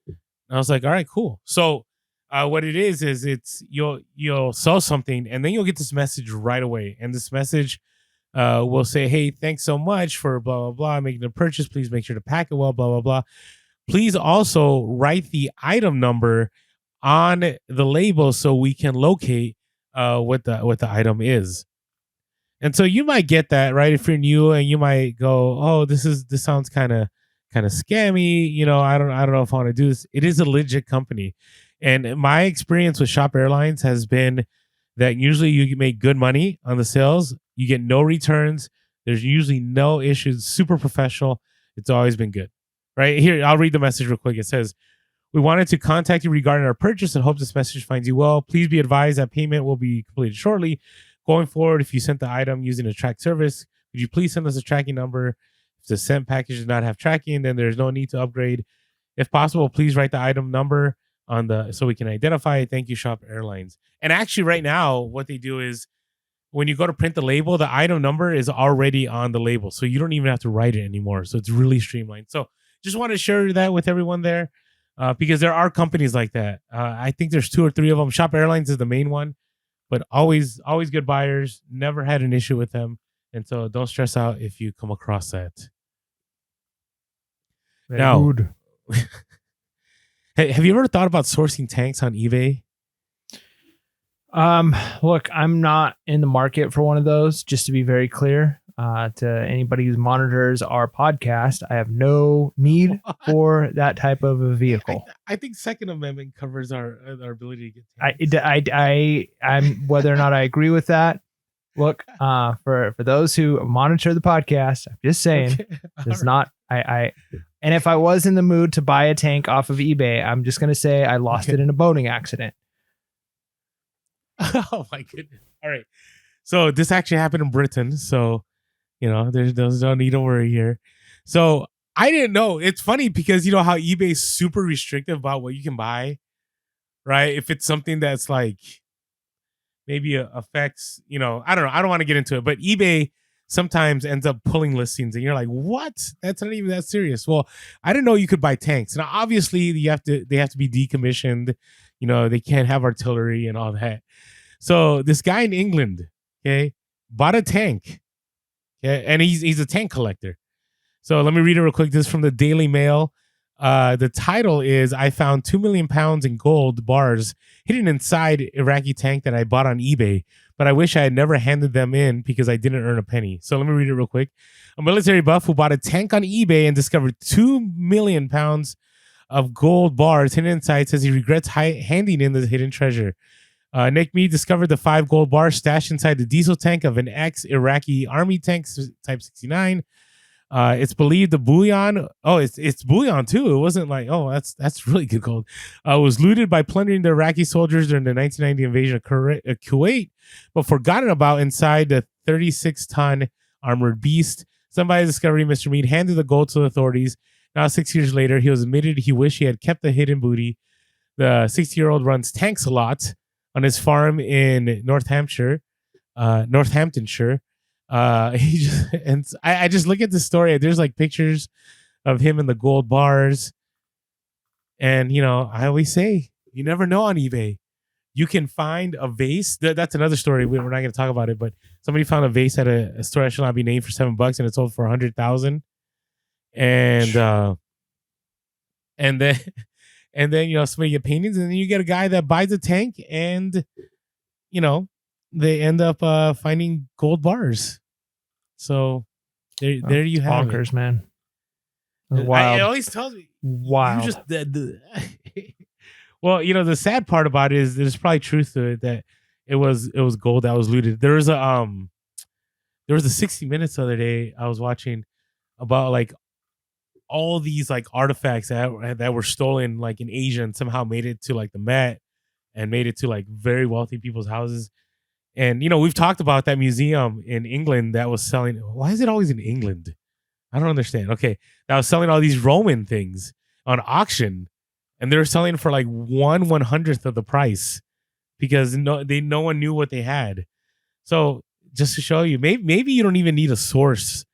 And I was like, all right, cool. So what it is it's you'll sell something and then you'll get this message right away. And this message will say, hey, thanks so much for blah, blah, blah, making the purchase. Please make sure to pack it well, blah, blah, blah. Please also write the item number on the label so we can locate what the item is. And so you might get that, right? If you're new, and you might go, oh, this sounds kind of scammy. I don't know if I want to do this. It is a legit company. And my experience with Shop Airlines has been that usually you make good money on the sales. You get no returns. There's usually no issues. Super professional. It's always been good. Right here, I'll read the message real quick. It says, we wanted to contact you regarding our purchase and hope this message finds you well. Please be advised that payment will be completed shortly. Going forward, if you sent the item using a track service, could you please send us a tracking number? If the sent package does not have tracking, then there's no need to upgrade. If possible, please write the item number so we can identify it. Thank you, Shop Airlines. And actually right now, what they do is when you go to print the label, the item number is already on the label. So you don't even have to write it anymore. So it's really streamlined. So just want to share that with everyone there because there are companies like that. I think there's 2 or 3 of them. Shop Airlines is the main one, but always good buyers. Never had an issue with them. And so don't stress out if you come across that. Very Now, good. hey, have you ever thought about sourcing tanks on eBay? Look, I'm not in the market for one of those, just to be very clear. To anybody who monitors our podcast, I have no need for that type of a vehicle. I think Second Amendment covers our ability to get tanks. I'm whether or not I agree with that. Look, for those who monitor the podcast, I'm just saying, Okay. it's All not. And if I was in the mood to buy a tank off of eBay, I'm just gonna say I lost Okay. it in a boating accident. Oh my goodness. All right. So this actually happened in Britain. So, there's no need to worry here. So I didn't know. It's funny because you know how eBay is super restrictive about what you can buy, right? If it's something that's like maybe affects, I don't know. I don't want to get into it, but eBay sometimes ends up pulling listings and you're like, what? That's not even that serious. Well, I didn't know you could buy tanks. Now, obviously they have to be decommissioned. They can't have artillery and all that. So this guy in England, okay, bought a tank. Okay, and he's a tank collector. So let me read it real quick. This is from the Daily Mail. The title is I found 2 million pounds in gold bars hidden inside Iraqi tank that I bought on eBay, but I wish I had never handed them in because I didn't earn a penny. So let me read it real quick. A military buff who bought a tank on eBay and discovered 2 million pounds of gold bars hidden inside says he regrets handing in the hidden treasure. Nick Mead discovered the 5 gold bars stashed inside the diesel tank of an ex-Iraqi army tank Type 69. It's believed the bullion. Oh, it's bullion too. It wasn't like, oh, that's really good gold. Was looted by plundering the Iraqi soldiers during the 1990 invasion of Kuwait, but forgotten about inside the 36-ton armored beast. Somebody discovered Mr. Mead handed the gold to the authorities. Now, 6 years later, he was admitted he wished he had kept the hidden booty. The 60-year-old runs tanks a lot on his farm in Northamptonshire. I just look at the story. There's like pictures of him in the gold bars, and I always say you never know on eBay. You can find a vase. That's another story. We're not going to talk about it, but somebody found a vase at a store that shall not be named for $7, and it sold for 100,000. And then somebody get paintings, and then you get a guy that buys a tank, and they end up finding gold bars. So there you have bonkers, it. Man. Wild. It always tells me. Wow. Well, the sad part about it is there's probably truth to it that it was gold that was looted. There was a 60 Minutes the other day I was watching about like all these like artifacts that were stolen like in Asia and somehow made it to like the Met and made it to like very wealthy people's houses. And we've talked about that museum in England that was selling. Why is it always in England? I don't understand. Okay, that was selling all these Roman things on auction, and they were selling for like 1/100th of the price because no one knew what they had. So just to show you, maybe you don't even need a source.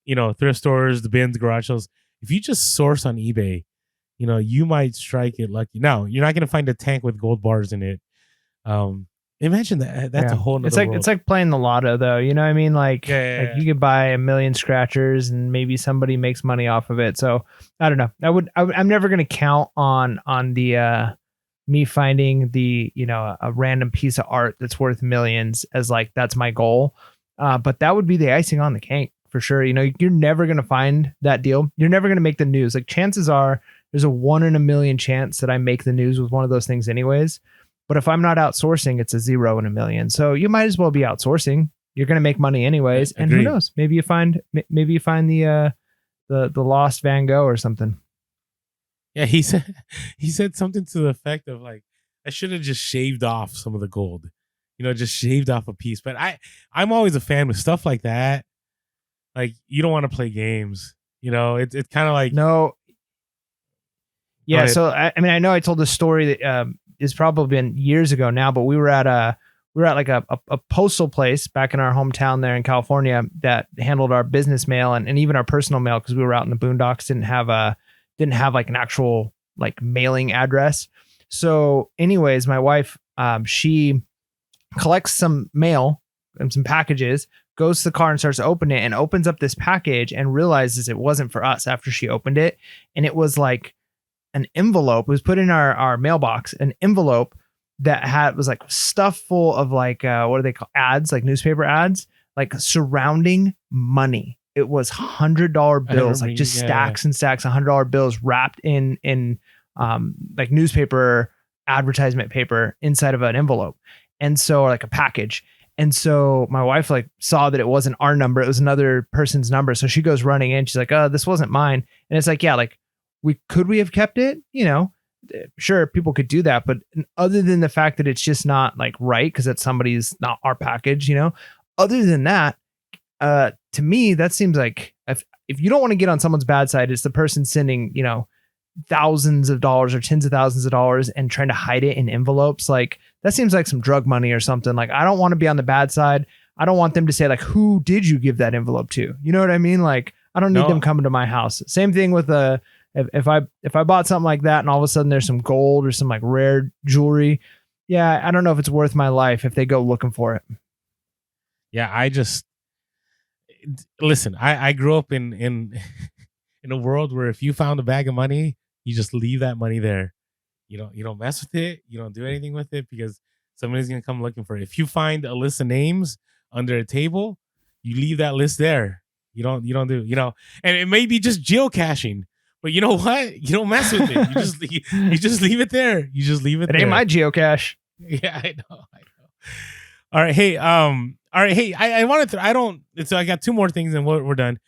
Thrift stores, the bins, garage sales. If you just source on eBay, you might strike it lucky. Now, you're not going to find a tank with gold bars in it. Imagine that. That's a whole nother world. It's like playing the lotto, though. You know what I mean? Like you could buy 1 million scratchers and maybe somebody makes money off of it. So I don't know. I'm never going to count on the me finding the a random piece of art that's worth millions as like that's my goal. But that would be the icing on the cake for sure. You're never going to find that deal. You're never going to make the news. Like chances are there's a 1 in a million chance that I make the news with one of those things anyways. But if I'm not outsourcing, it's a 0 in a million. So you might as well be outsourcing. You're going to make money anyways. And who knows? Maybe you find the lost Van Gogh or something. Yeah, he said something to the effect of like, I should have just shaved off some of the gold, just shaved off a piece. But I'm always a fan with stuff like that. Like you don't want to play games, it's kind of like no. Yeah. So I know I told this story that it's probably been years ago now, but we were at like a postal place back in our hometown there in California that handled our business mail and even our personal mail because we were out in the boondocks, didn't have like an actual like mailing address. So anyways, my wife, she collects some mail and some packages, goes to the car and starts to open it and opens up this package and realizes it wasn't for us after she opened it. And it was like an envelope. It was put in our mailbox, an envelope that was like stuffed full of like, what do they call ads? Like newspaper ads, like surrounding money. It was $100 bills, like just stacks and stacks of $100 bills wrapped in like newspaper advertisement paper inside of an envelope. And so like a package. And so my wife like saw that it wasn't our number. It was another person's number. So she goes running in. She's like, oh, this wasn't mine. And it's like, yeah, like we have kept it, you know, sure, people could do that. But other than the fact that it's just not like right, because that's somebody's not our package, you know, other than that, to me, that seems like if you don't want to get on someone's bad side, it's the person sending, you know, thousands of dollars or tens of thousands of dollars and trying to hide it in envelopes. Like that seems like some drug money or something. Like I don't want to be on the bad side. I don't want them to say like, who did you give that envelope to? You know what I mean? Like I don't need them coming to my house. Same thing with if I bought something like that and all of a sudden there's some gold or some like rare jewelry. Yeah. I don't know if it's worth my life if they go looking for it. Yeah. Listen, I grew up in a world where if you found a bag of money, you just leave that money there. You don't mess with it. You don't do anything with it because somebody's going to come looking for it. If you find a list of names under a table, you leave that list there. You don't do, you know, and it may be just geocaching, but you know what? You don't mess with it. You just leave it there. You just leave it there. It ain't my geocache. Yeah, I know. All right. Hey, I wanted to, so I got two more things and we're done.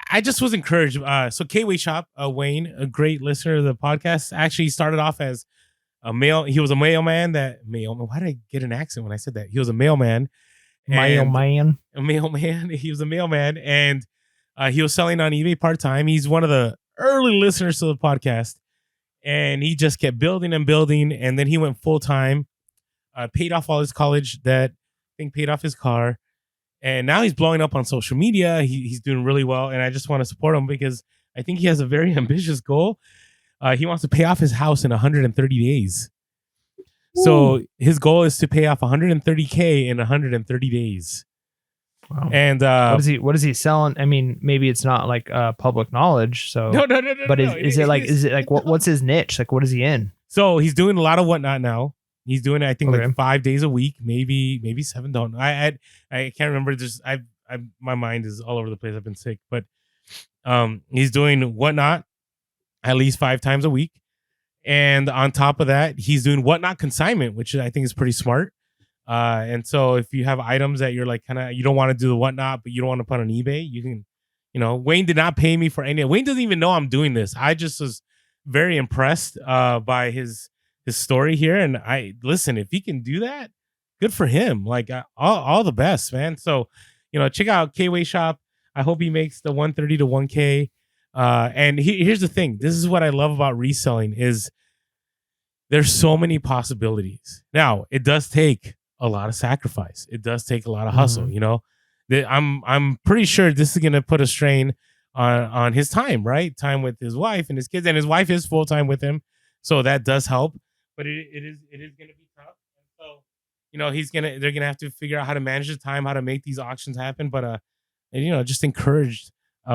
I just was encouraged. So K-Way Shop, Wayne, a great listener of the podcast, actually started off as a mail. He was a mailman why did I get an accent when I said that? He was a mailman. A mailman. He was a mailman and he was selling on eBay part-time. He's one of the early listeners to the podcast and he just kept building and building. And then he went full-time, paid off all his college debt, I think paid off his car. And now he's blowing up on social media. He's doing really well. And I just want to support him because I think he has a very ambitious goal. He wants to pay off his house in 130 days. Ooh. So his goal is to pay off 130K in 130 days. Wow. And what is he selling? I mean, maybe it's not like public knowledge. So no. But is it like what's his niche? Like what is he in? So he's doing a lot of whatnot now. He's doing it, I think, like 5 days a week, maybe 7. Don't know. I can't remember. Just my mind is all over the place. I've been sick, but he's doing whatnot at least 5 times a week, and on top of that, he's doing whatnot consignment, which I think is pretty smart. And so if you have items that you're like you don't want to do the whatnot, but you don't want to put on eBay, you can. You know, Wayne did not pay me for any. Wayne doesn't even know I'm doing this. I just was very impressed by his story here, and listen, if he can do that, good for him. Like all the best, man. So, you know, check out K-Way Shop. I hope he makes the 130 to 1K. And here's the thing. This is what I love about reselling is there's so many possibilities. Now, it does take a lot of sacrifice. It does take a lot of hustle. Mm-hmm. You know, I'm pretty sure this is gonna put a strain on his time, right? Time with his wife and his kids, and his wife is full time with him, so that does help. But it is going to be tough. And so, you know, they're going to have to figure out how to manage the time, how to make these auctions happen. But, and, you know, just encouraged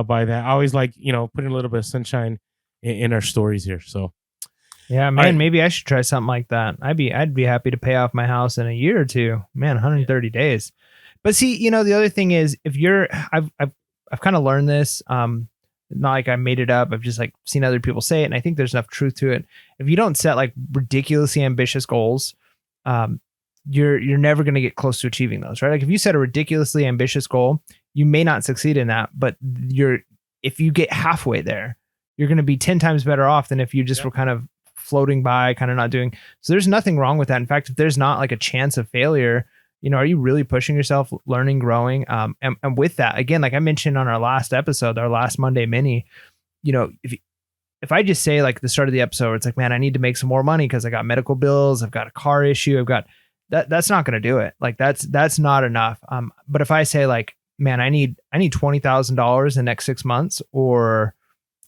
by that. I always like, you know, putting a little bit of sunshine in our stories here. So, yeah, man, maybe I should try something like that. I'd be happy to pay off my house in a year or two, man, 130 days. But see, you know, the other thing is I've kind of learned this, not like I made it up. I've just like seen other people say it. And I think there's enough truth to it. If you don't set like ridiculously ambitious goals, you're never going to get close to achieving those, right? Like if you set a ridiculously ambitious goal, you may not succeed in that, but if you get halfway there, you're going to be 10 times better off than if you just were kind of floating by, kind of not doing. So there's nothing wrong with that. In fact, if there's not like a chance of failure, you know, are you really pushing yourself, learning, growing? And with that, again, like I mentioned on our last episode, our last Monday mini, you know, if I just say like the start of the episode, it's like, man, I need to make some more money because I got medical bills, I've got a car issue, I've got that's not going to do it. Like that's not enough. But if I say like, man, I need $20,000 in the next 6 months, or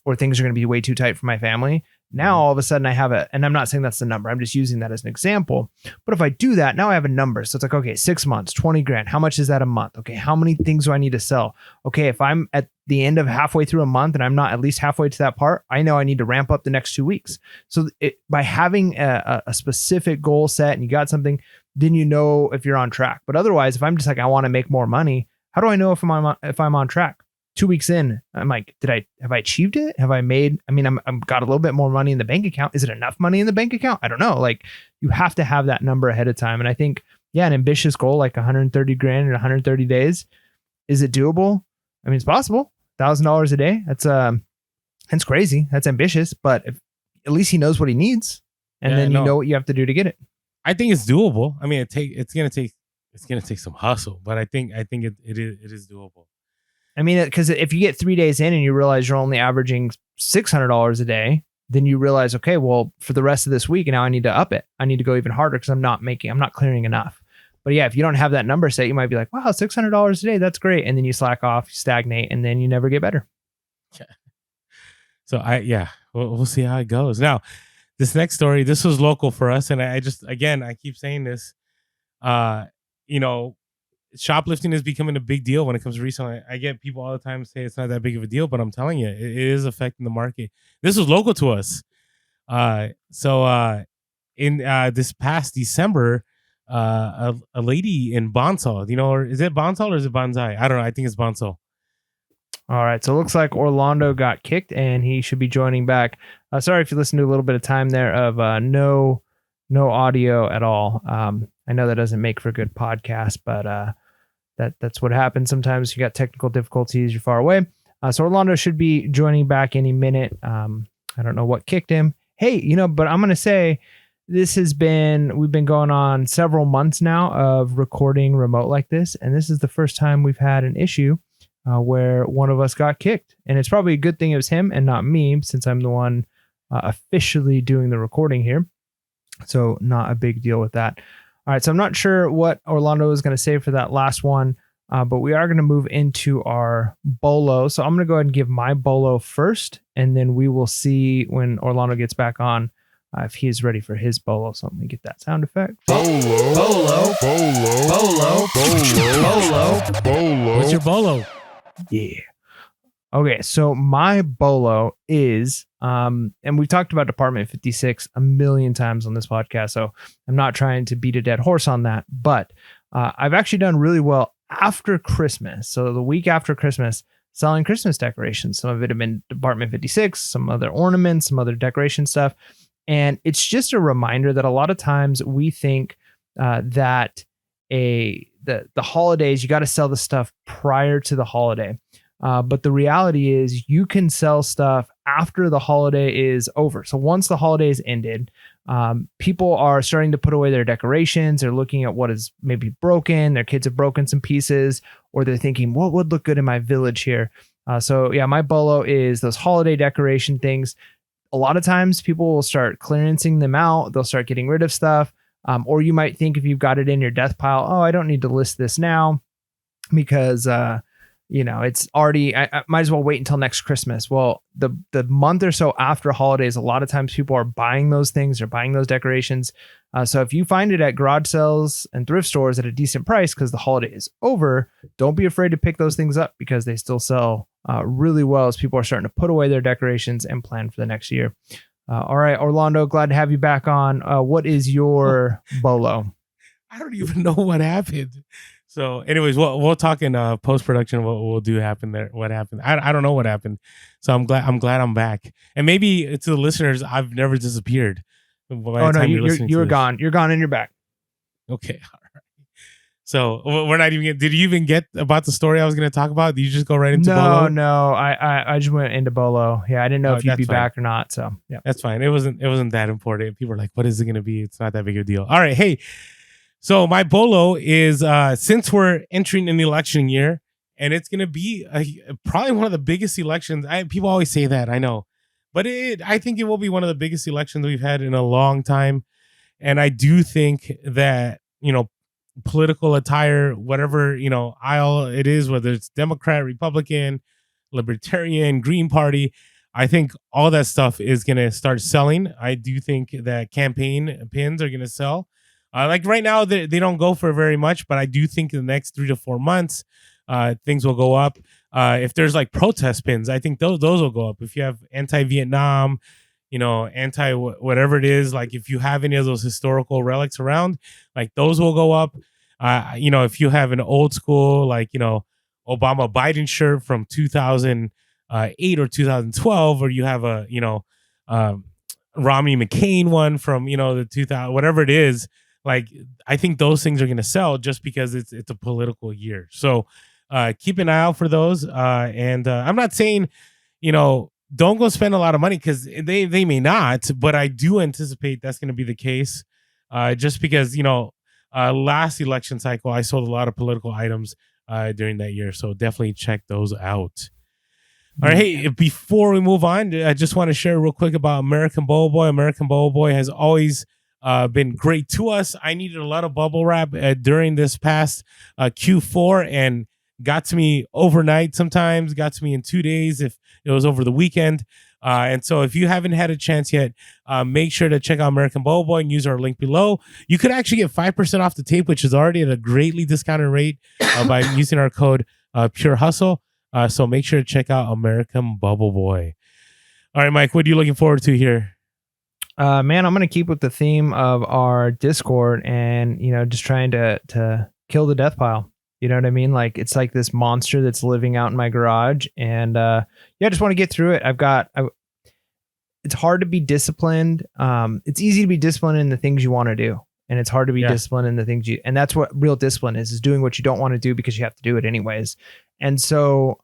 or things are going to be way too tight for my family. Now, all of a sudden I have and I'm not saying that's the number. I'm just using that as an example. But if I do that, now I have a number. So it's like, okay, 6 months, 20 grand. How much is that a month? Okay. How many things do I need to sell? Okay. If I'm at the end of halfway through a month and I'm not at least halfway to that part, I know I need to ramp up the next 2 weeks. So by having a specific goal set and you got something, then you know if you're on track. But otherwise, if I'm just like, I want to make more money, how do I know if I'm on track? 2 weeks in, I'm like, have I achieved it? Have I made, I'm got a little bit more money in the bank account. Is it enough money in the bank account? I don't know. Like, you have to have that number ahead of time. And I think, an ambitious goal, like 130 grand in 130 days, is it doable? I mean, it's possible. $1,000 a day. That's crazy. That's ambitious, but at least he knows what he needs. And then you know what you have to do to get it. I think it's doable. I mean, it's going to take some hustle, but I think it is doable. I mean, because if you get 3 days in and you realize you're only averaging $600 a day, then you realize, okay, well, for the rest of this week, now I need to up it. I need to go even harder because I'm not clearing enough. But yeah, if you don't have that number set, you might be like, wow, $600 a day, that's great. And then you slack off, you stagnate, and then you never get better. Yeah. So we'll see how it goes. Now, this next story, this was local for us. And I keep saying this, shoplifting is becoming a big deal when it comes to reselling. I get people all the time say it's not that big of a deal, but I'm telling you, it is affecting the market. This was local to us. In this past December, a lady in Bonsall, or is it Bonsall or is it Bonsai? I don't know. I think it's Bonsall. All right. So it looks like Orlando got kicked and he should be joining back. Sorry if you listened to a little bit of time there of no audio at all. I know that doesn't make for a good podcast, but that's what happens. Sometimes you got technical difficulties, you're far away. So Orlando should be joining back any minute. I don't know what kicked him. Hey, but I'm going to say we've been going on several months now of recording remote like this. And this is the first time we've had an issue where one of us got kicked. And it's probably a good thing it was him and not me, since I'm the one officially doing the recording here. So not a big deal with that. All right, so I'm not sure what Orlando is going to say for that last one, but we are going to move into our BOLO. So I'm going to go ahead and give my BOLO first, and then we will see when Orlando gets back on if he is ready for his BOLO. So let me get that sound effect. BOLO, BOLO, BOLO, BOLO, BOLO, BOLO. What's your BOLO? Yeah. Okay, so my BOLO is, and we've talked about Department 56 a million times on this podcast, so I'm not trying to beat a dead horse on that, but I've actually done really well after Christmas. So the week after Christmas, selling Christmas decorations. Some of it have been Department 56, some other ornaments, some other decoration stuff. And it's just a reminder that a lot of times we think that the holidays, you got to sell the stuff prior to the holiday. But the reality is you can sell stuff after the holiday is over. So once the holiday is ended, people are starting to put away their decorations. They're looking at what is maybe broken. Their kids have broken some pieces, or they're thinking, what would look good in my village here? My BOLO is those holiday decoration things. A lot of times people will start clearancing them out. They'll start getting rid of stuff. Or you might think if you've got it in your death pile, I don't need to list this now because, it's already, I might as well wait until next Christmas. Well, the month or so after holidays, a lot of times people are buying those things, they're buying those decorations. So if you find it at garage sales and thrift stores at a decent price because the holiday is over, don't be afraid to pick those things up because they still sell really well as people are starting to put away their decorations and plan for the next year. All right, Orlando, glad to have you back on. What is your BOLO? I don't even know what happened. So anyways, we'll talk in post-production what we'll do happen there. What happened? I don't know what happened. So I'm glad I'm back. And maybe to the listeners, I've never disappeared. You were gone. You're gone and you're back. Okay. All right. So we're not even did you even get about the story I was going to talk about? Did you just go right into BOLO? No. I just went into BOLO. Yeah, I didn't know if you'd be back or not. So yeah. That's fine. It wasn't that important. People are like, what is it going to be? It's not that big of a deal. All right. Hey. So my BOLO is since we're entering an election year, and it's going to be probably one of the biggest elections. People always say that, I know, but I think it will be one of the biggest elections we've had in a long time. And I do think that, political attire, whatever, aisle it is, whether it's Democrat, Republican, Libertarian, Green Party, I think all that stuff is going to start selling. I do think that campaign pins are going to sell. Like right now, they don't go for very much, but I do think in the next 3 to 4 months, things will go up. If there's like protest pins, I think those will go up. If you have anti-Vietnam, anti whatever it is, like if you have any of those historical relics around, like those will go up. If you have an old school, like, Obama Biden shirt from 2008 or 2012, or you have a, Romney McCain one from, the 2000, whatever it is, like, I think those things are going to sell just because it's a political year. So keep an eye out for those. And I'm not saying, don't go spend a lot of money, because they may not, but I do anticipate that's going to be the case. Just because, last election cycle, I sold a lot of political items during that year. So definitely check those out. All right. Hey, before we move on, I just want to share real quick about American Bolo Boy. American Bolo Boy has always been great to us. I needed a lot of bubble wrap during this past Q4, and got to me overnight sometimes, got to me in 2 days if it was over the weekend. And so if you haven't had a chance yet, make sure to check out American Bolo Boy and use our link below. You could actually get 5% off the tape, which is already at a greatly discounted rate by using our code Pure Hustle. So make sure to check out American Bolo Boy. All right, Mike, what are you looking forward to here? Man, I'm going to keep with the theme of our Discord and, just trying to kill the death pile. You know what I mean? Like, it's like this monster that's living out in my garage. And I just want to get through it. It's hard to be disciplined. It's easy to be disciplined in the things you want to do. And it's hard to be disciplined in the things and that's what real discipline is doing what you don't want to do because you have to do it anyways. And so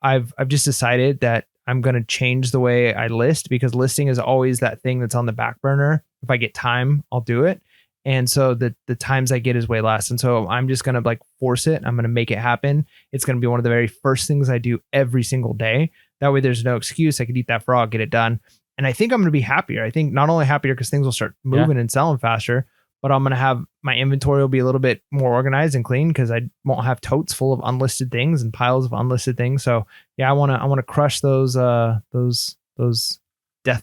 I've just decided that I'm going to change the way I list, because listing is always that thing that's on the back burner. If I get time, I'll do it. And so the times I get is way less. And so I'm just going to force it. I'm going to make it happen. It's going to be one of the very first things I do every single day. That way there's no excuse. I could eat that frog, get it done. And I think I'm going to be happier. I think not only happier because things will start moving and selling faster, but I'm going to have my inventory will be a little bit more organized and clean because I won't have totes full of unlisted things and piles of unlisted things. So yeah, I want to crush those death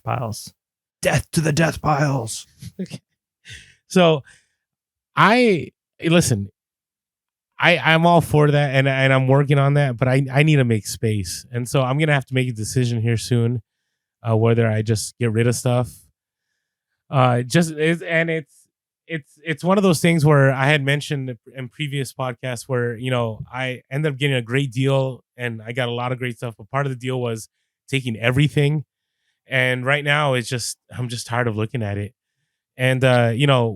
piles. Death to the death piles. So I'm all for that, and I'm working on that, but I need to make space. And so I'm going to have to make a decision here soon, whether I just get rid of stuff. It's one of those things where I had mentioned in previous podcasts where, I ended up getting a great deal and I got a lot of great stuff, but part of the deal was taking everything. And right now I'm just tired of looking at it. And,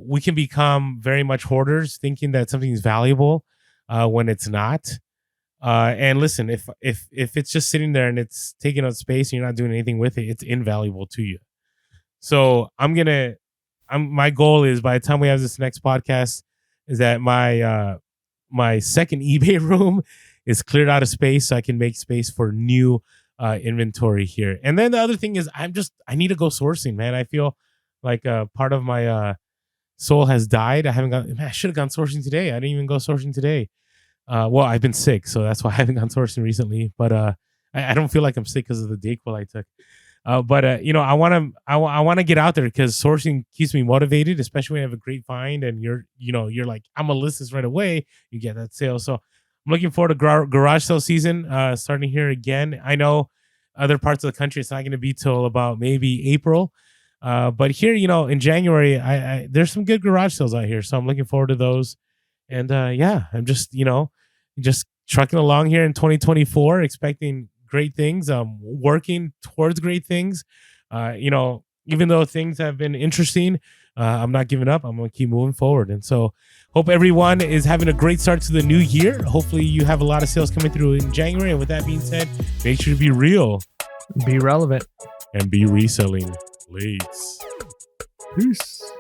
we can become very much hoarders thinking that something is valuable when it's not. And listen, if it's just sitting there and it's taking up space and you're not doing anything with it, it's invaluable to you. So my goal is by the time we have this next podcast is that my second eBay room is cleared out of space so I can make space for new inventory here. And then the other thing is I need to go sourcing, man. I feel like part of my soul has died. I should have gone sourcing today. I didn't even go sourcing today. Well, I've been sick, so that's why I haven't gone sourcing recently. But I don't feel like I'm sick because of the Dayquil I took. But I want to get out there because sourcing keeps me motivated, especially when you have a great find and you're like, I'm gonna list this right away. You get that sale. So I'm looking forward to garage sale season starting here again. I know other parts of the country it's not going to be till about maybe April. But here, in January, I there's some good garage sales out here. So I'm looking forward to those. And I'm just trucking along here in 2024, expecting great things. Working towards great things. Even though things have been interesting, I'm not giving up. I'm going to keep moving forward. And so hope everyone is having a great start to the new year. Hopefully you have a lot of sales coming through in January. And with that being said, make sure to be real, be relevant, and be reselling. Peace.